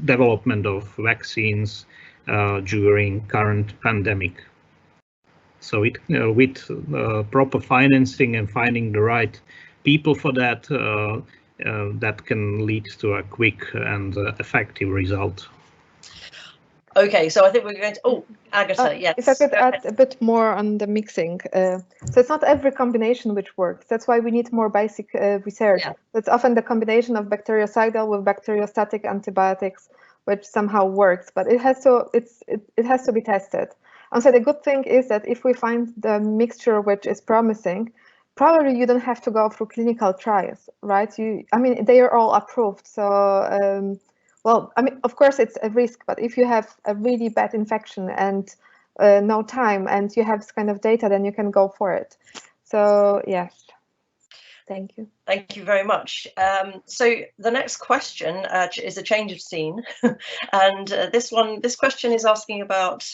development of vaccines during current pandemic. So with proper financing and finding the right people for that, that can lead to a quick and effective result. Okay, so I think we're going to, oh, Agatha, yes. If I could add a bit more on the mixing. So it's not every combination which works. That's why we need more basic research. Yeah. It's often the combination of bactericidal with bacteriostatic antibiotics which somehow works, but it has to be tested. And so the good thing is that if we find the mixture which is promising, probably you don't have to go through clinical trials, right? I mean, they are all approved. So, well, I mean, of course it's a risk, but if you have a really bad infection and no time and you have this kind of data, then you can go for it. So, yes. Thank you. Thank you very much. So the next question is a change of scene, and this question is asking about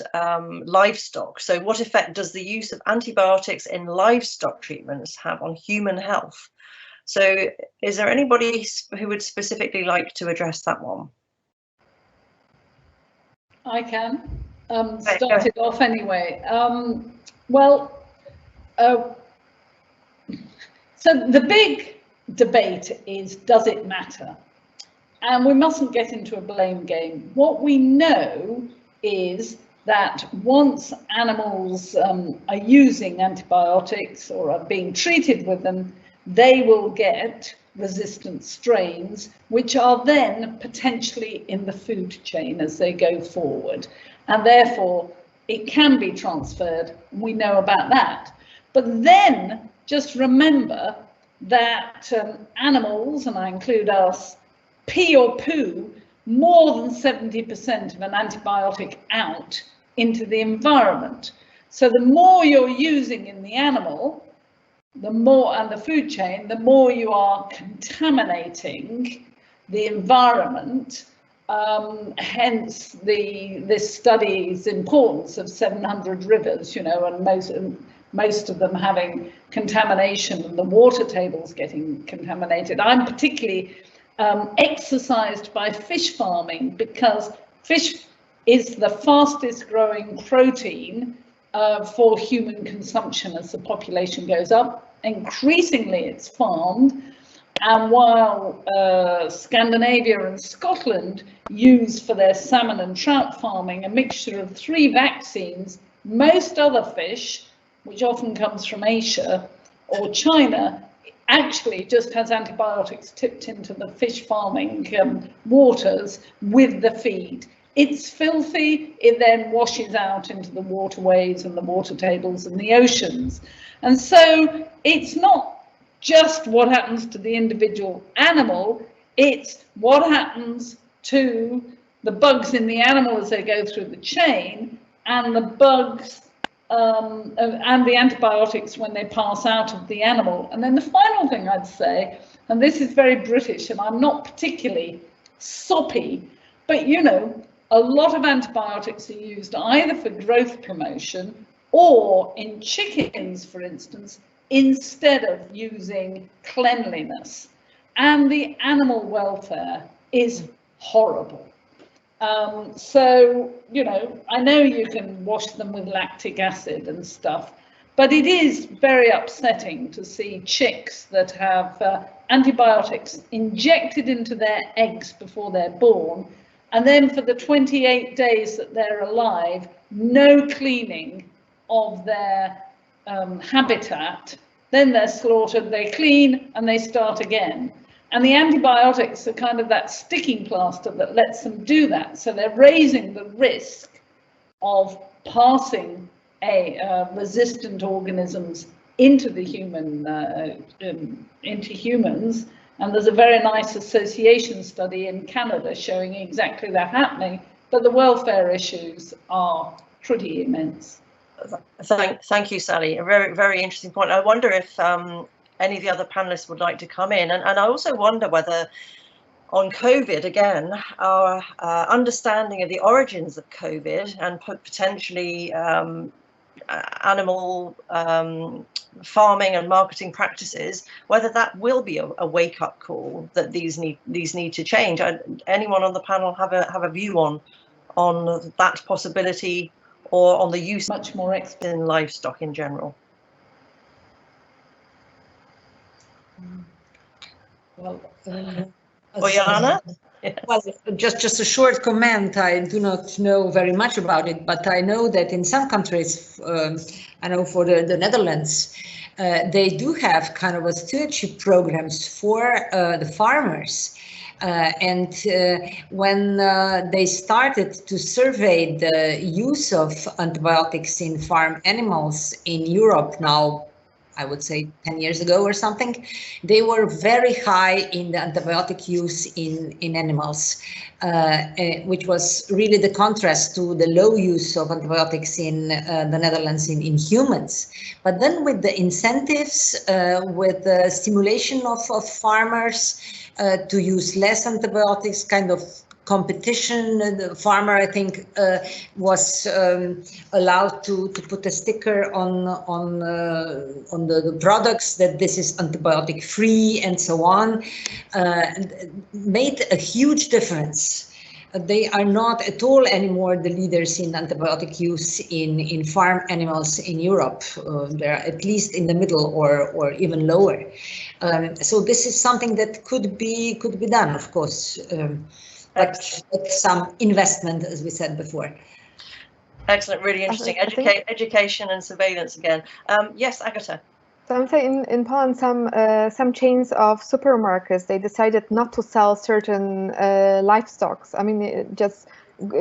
livestock. So what effect does the use of antibiotics in livestock treatments have on human health? So is there anybody who would specifically like to address that one? I can start it off anyway. So the big debate is, does it matter? And we mustn't get into a blame game. What we know is that once animals are using antibiotics or are being treated with them, they will get resistant strains, which are then potentially in the food chain as they go forward. And therefore, it can be transferred. We know about that. But then, just remember that animals, and I include us, pee or poo more than 70% of an antibiotic out into the environment. So the more you're using in the animal, the more, and the food chain, the more you are contaminating the environment. Hence this study's importance of 700 rivers, you know, and most of them having contamination and the water tables getting contaminated. I'm particularly exercised by fish farming because fish is the fastest growing protein for human consumption as the population goes up. Increasingly it's farmed, and while Scandinavia and Scotland use for their salmon and trout farming a mixture of 3 vaccines, most other fish, which often comes from Asia or China, actually just has antibiotics tipped into the fish farming waters with the feed. It's filthy, it then washes out into the waterways and the water tables and the oceans. And so it's not just what happens to the individual animal, it's what happens to the bugs in the animal as they go through the chain, and the bugs and the antibiotics when they pass out of the animal. And then the final thing I'd say, and this is very British, and I'm not particularly soppy, but you know, a lot of antibiotics are used either for growth promotion or in chickens, for instance, instead of using cleanliness. And the animal welfare is horrible. So, you know, I know you can wash them with lactic acid and stuff, but it is very upsetting to see chicks that have antibiotics injected into their eggs before they're born, and then for the 28 days that they're alive, no cleaning of their habitat. Then they're slaughtered, they clean, and they start again. And the antibiotics are kind of that sticking plaster that lets them do that. So they're raising the risk of passing resistant organisms into the human, into humans. And there's a very nice association study in Canada showing exactly that happening. But the welfare issues are pretty immense. Thank you, Sally. A very, very interesting point. I wonder if any of the other panelists would like to come in. And I also wonder whether on COVID, again, our understanding of the origins of COVID and potentially animal farming and marketing practices, whether that will be a wake-up call that these need to change. Anyone on the panel have a view on that possibility, or on the use much more in livestock in general? Well, Bojana? Well, just a short comment. I do not know very much about it, but I know that in some countries, I know for the Netherlands, they do have kind of a stewardship programs for the farmers. When they started to survey the use of antibiotics in farm animals in Europe now, I would say 10 years ago or something, they were very high in the antibiotic use in animals, which was really the contrast to the low use of antibiotics in the Netherlands in humans. But then with the incentives, with the stimulation of farmers to use less antibiotics, kind of competition, the farmer, I think, was allowed to put a sticker on the products that this is antibiotic free and so on, made a huge difference. They are not at all anymore the leaders in antibiotic use in farm animals in Europe. They're at least in the middle or even lower. So this is something that could be done, of course. But with some investment, as we said before. Excellent, really interesting. Education and surveillance again. Yes, Agata. So I'm saying in Poland, some chains of supermarkets, they decided not to sell certain livestock. I mean, just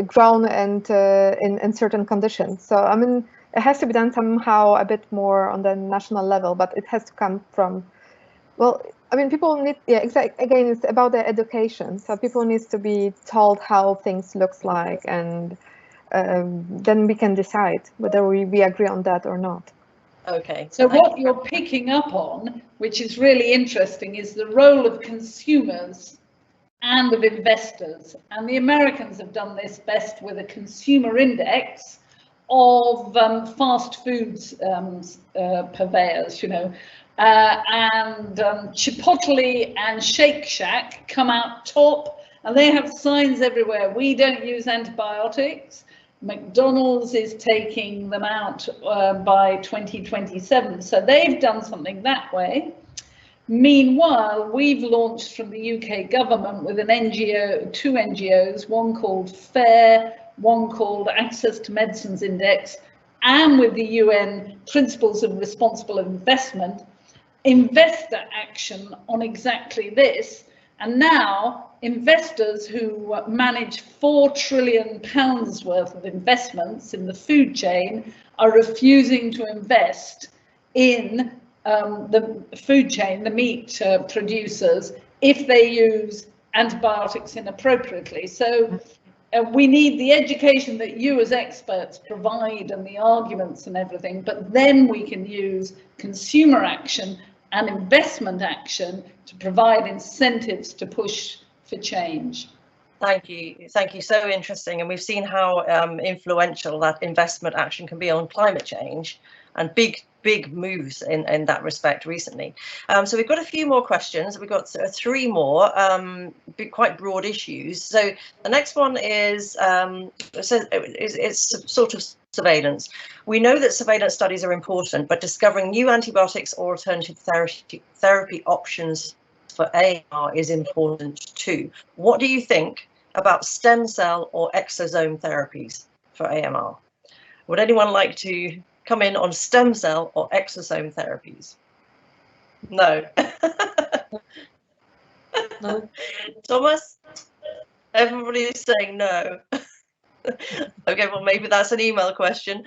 grown and in certain conditions. So I mean, it has to be done somehow a bit more on the national level, but it has to come from, well, I mean, people need, yeah, exactly. Again, it's about the education. So people need to be told how things looks like, and then we can decide whether we agree on that or not. Okay. So what you're picking up on, which is really interesting, is the role of consumers and of investors. And the Americans have done this best with a consumer index of fast foods purveyors, you know. And Chipotle and Shake Shack come out top, and they have signs everywhere. We don't use antibiotics. McDonald's is taking them out by 2027. So they've done something that way. Meanwhile, we've launched from the UK government with an NGO, 2 NGOs, one called FAIR, one called Access to Medicines Index, and with the UN Principles of Responsible Investment, investor action on exactly this. And now investors who manage £4 trillion worth of investments in the food chain are refusing to invest in the food chain, the meat producers, if they use antibiotics inappropriately. So we need the education that you as experts provide and the arguments and everything, but then we can use consumer action and investment action to provide incentives to push for change. Thank you. Thank you. So interesting. And we've seen how influential that investment action can be on climate change, and big moves in that respect recently. So we've got a few more questions. We've got 3 more, quite broad issues. So the next one is, it's sort of surveillance. We know that surveillance studies are important, but discovering new antibiotics or alternative therapy options for AMR is important too. What do you think about stem cell or exosome therapies for AMR? Would anyone like to come in on stem cell or exosome therapies? No. No. Thomas? Everybody is saying no. Okay, well, maybe that's an email question.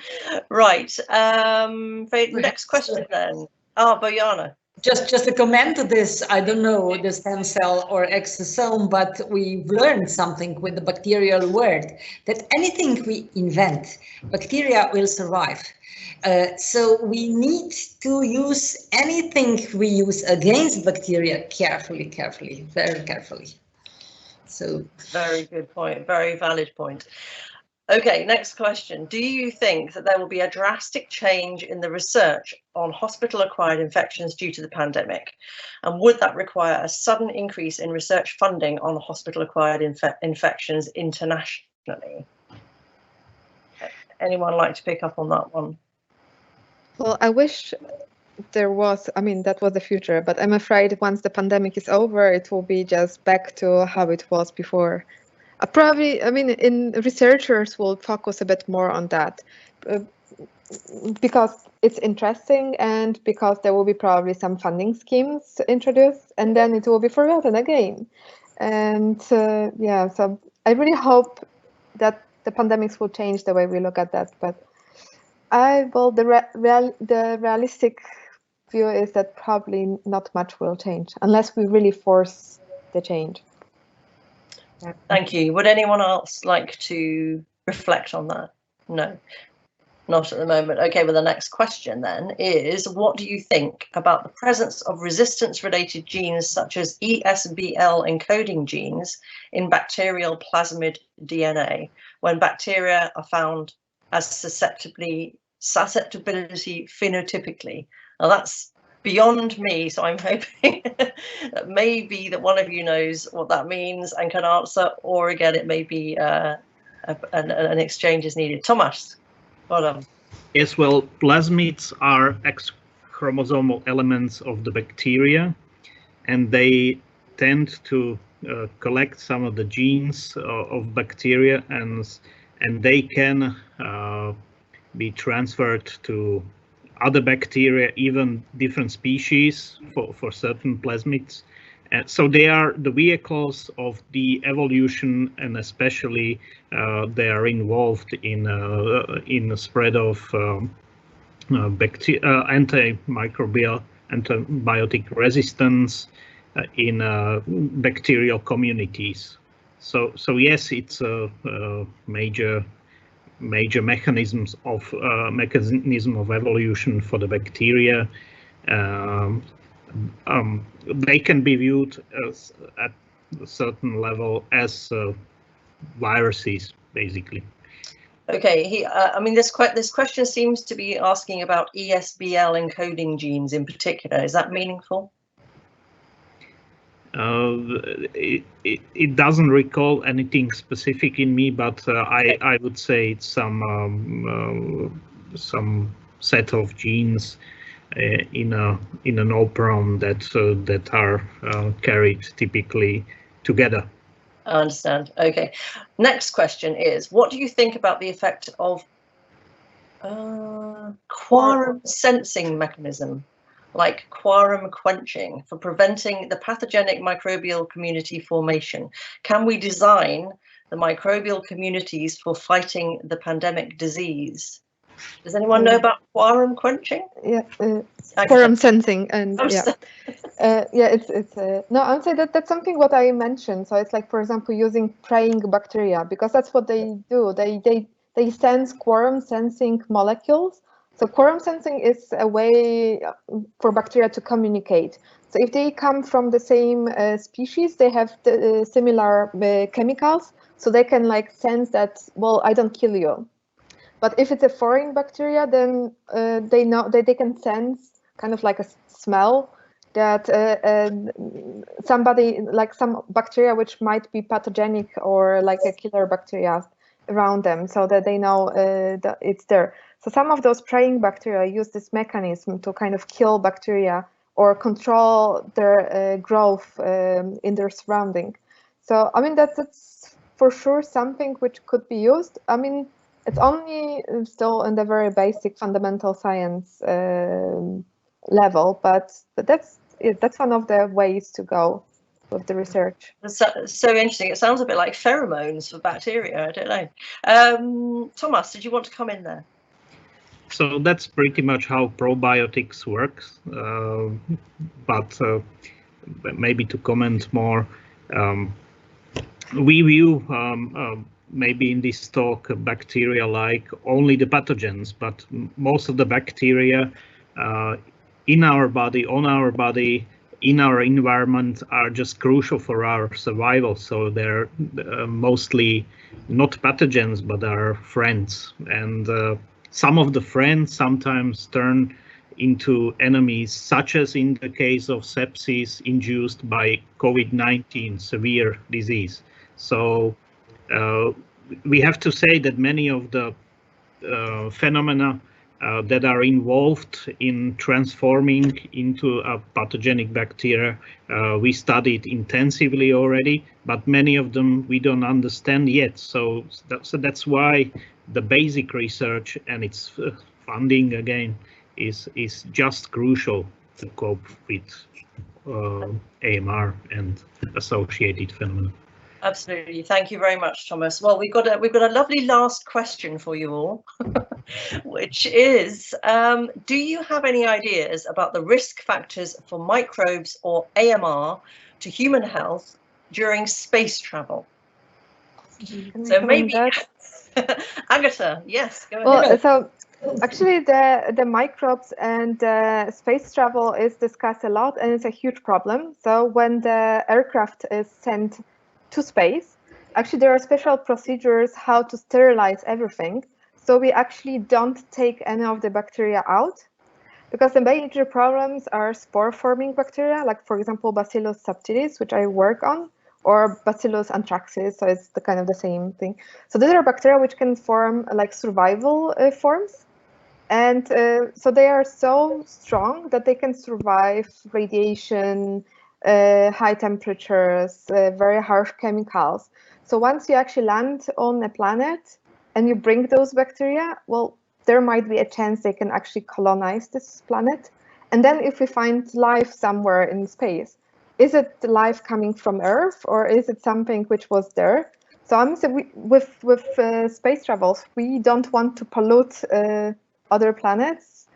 Right. Next question then. Oh, Bojana. Just a comment to this, I don't know the stem cell or exosome, but we've learned something with the bacterial world, that anything we invent, bacteria will survive. So we need to use anything we use against bacteria carefully, very carefully. So very good point, very valid point. Okay, next question. Do you think that there will be a drastic change in the research on hospital-acquired infections due to the pandemic? And would that require a sudden increase in research funding on hospital-acquired infections internationally? Anyone like to pick up on that one? Well, I wish there was, I mean, that was the future, but I'm afraid once the pandemic is over, it will be just back to how it was before. Probably, I mean, researchers will focus a bit more on that because it's interesting and because there will be probably some funding schemes introduced, and then it will be forgotten again. And yeah, so I really hope that the pandemics will change the way we look at that. But the realistic view is that probably not much will change unless we really force the change. Thank you. Would anyone else like to reflect on that? No, not at the moment. Okay, well, the next question then is, what do you think about the presence of resistance-related genes such as ESBL encoding genes in bacterial plasmid DNA when bacteria are found as susceptibility phenotypically? Now that's beyond me, so I'm hoping that maybe that one of you knows what that means and can answer, or again, it may be an exchange is needed. Thomas, well done. Yes, well, plasmids are X chromosomal elements of the bacteria, and they tend to collect some of the genes of bacteria, and they can be transferred to other bacteria, even different species for certain plasmids. So they are the vehicles of the evolution, and especially they are involved in the spread of antibiotic resistance in bacterial communities. So yes, it's a major mechanism of evolution for the bacteria. They can be viewed as, at a certain level, as viruses, basically. Okay, I mean, this question seems to be asking about ESBL encoding genes in particular. Is that meaningful? It doesn't recall anything specific in me, but I would say it's some set of genes in an operon that are carried typically together. I understand. Okay. Next question is, what do you think about the effect of quorum sensing mechanism, like quorum quenching, for preventing the pathogenic microbial community formation? Can we design the microbial communities for fighting the pandemic disease? Does anyone know about quorum crunching? Yeah, quorum sensing, and no, I would say that that's something what I mentioned. So it's like, for example, using praying bacteria, because that's what they do. They sense quorum sensing molecules. So quorum sensing is a way for bacteria to communicate. So if they come from the same species, they have similar chemicals, so they can like sense that, well, I don't kill you. But if it's a foreign bacteria, then they know that they can sense kind of like a smell that somebody, like some bacteria which might be pathogenic or like a killer bacteria around them, so that they know that it's there. So some of those praying bacteria use this mechanism to kind of kill bacteria or control their growth in their surrounding. So I mean that's for sure something which could be used. I mean, it's only still in the very basic fundamental science level, but that's one of the ways to go with the research. That's so interesting. It sounds a bit like pheromones for bacteria. I don't know. Thomas, did you want to come in there? So that's pretty much how probiotics works, but maybe to comment more, we view maybe in this talk bacteria like only the pathogens, but most of the bacteria in our body, on our body, in our environment are just crucial for our survival. So they're mostly not pathogens, but are friends. And some of the friends sometimes turn into enemies, such as in the case of sepsis induced by COVID-19 severe disease. So we have to say that many of the phenomena that are involved in transforming into a pathogenic bacteria, we studied intensively already, but many of them we don't understand yet. So that's why the basic research and its funding again is just crucial to cope with AMR and associated phenomena. Absolutely. Thank you very much, Thomas. Well, we've got a lovely last question for you all, which is, do you have any ideas about the risk factors for microbes or AMR to human health during space travel? So maybe, Agatha, yes, go ahead. Well, so actually the microbes and space travel is discussed a lot, and it's a huge problem. So when the aircraft is sent to space, actually there are special procedures how to sterilize everything. So we actually don't take any of the bacteria out, because the major problems are spore-forming bacteria, like for example Bacillus subtilis, which I work on, or Bacillus anthracis. So it's the kind of the same thing. So these are bacteria which can form like survival forms, and so they are so strong that they can survive radiation, high temperatures, very harsh chemicals. So once you actually land on a planet and you bring those bacteria, well, there might be a chance they can actually colonize this planet. And then if we find life somewhere in space, is it life coming from Earth, or is it something which was there? So I'm saying with space travels, we don't want to pollute other planets.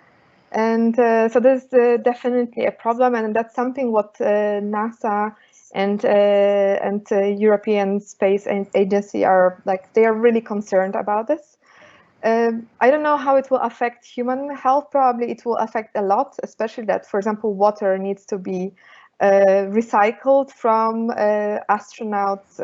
And so there's definitely a problem, and that's something what NASA and European Space Agency are like, they are really concerned about this. I don't know how it will affect human health. Probably it will affect a lot, especially that, for example, water needs to be recycled from astronauts'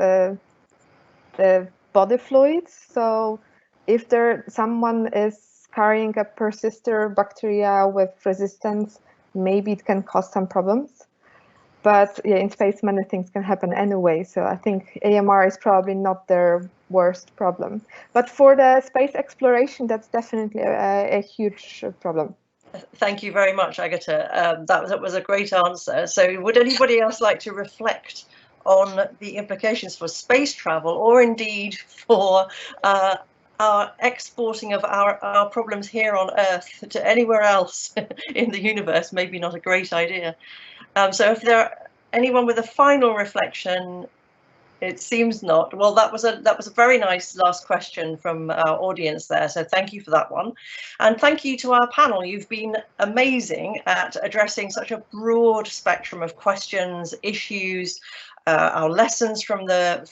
body fluids. So if someone is carrying a persister bacteria with resistance, maybe it can cause some problems. But yeah, in space, many things can happen anyway. So I think AMR is probably not their worst problem. But for the space exploration, that's definitely a huge problem. Thank you very much, Agatha. That was a great answer. So would anybody else like to reflect on the implications for space travel, or indeed for our exporting of our problems here on Earth to anywhere else in the universe? Maybe not a great idea. So if there are anyone with a final reflection, It seems not. Well, that was a very nice last question from our audience there. So thank you for that one. And thank you to our panel. You've been amazing at addressing such a broad spectrum of questions, issues, our lessons from the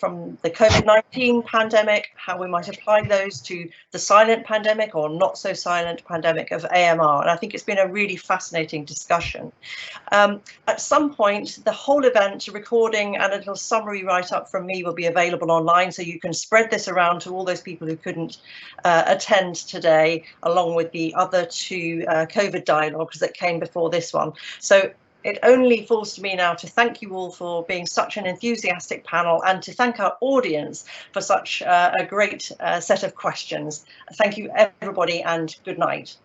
COVID-19 pandemic, how we might apply those to the silent pandemic or not so silent pandemic of AMR. And I think it's been a really fascinating discussion. At some point, the whole event recording and a little summary write-up from me will be available online, so you can spread this around to all those people who couldn't attend today, along with the other two COVID dialogues that came before this one. So it only falls to me now to thank you all for being such an enthusiastic panel and to thank our audience for such a great set of questions. Thank you, everybody, and good night.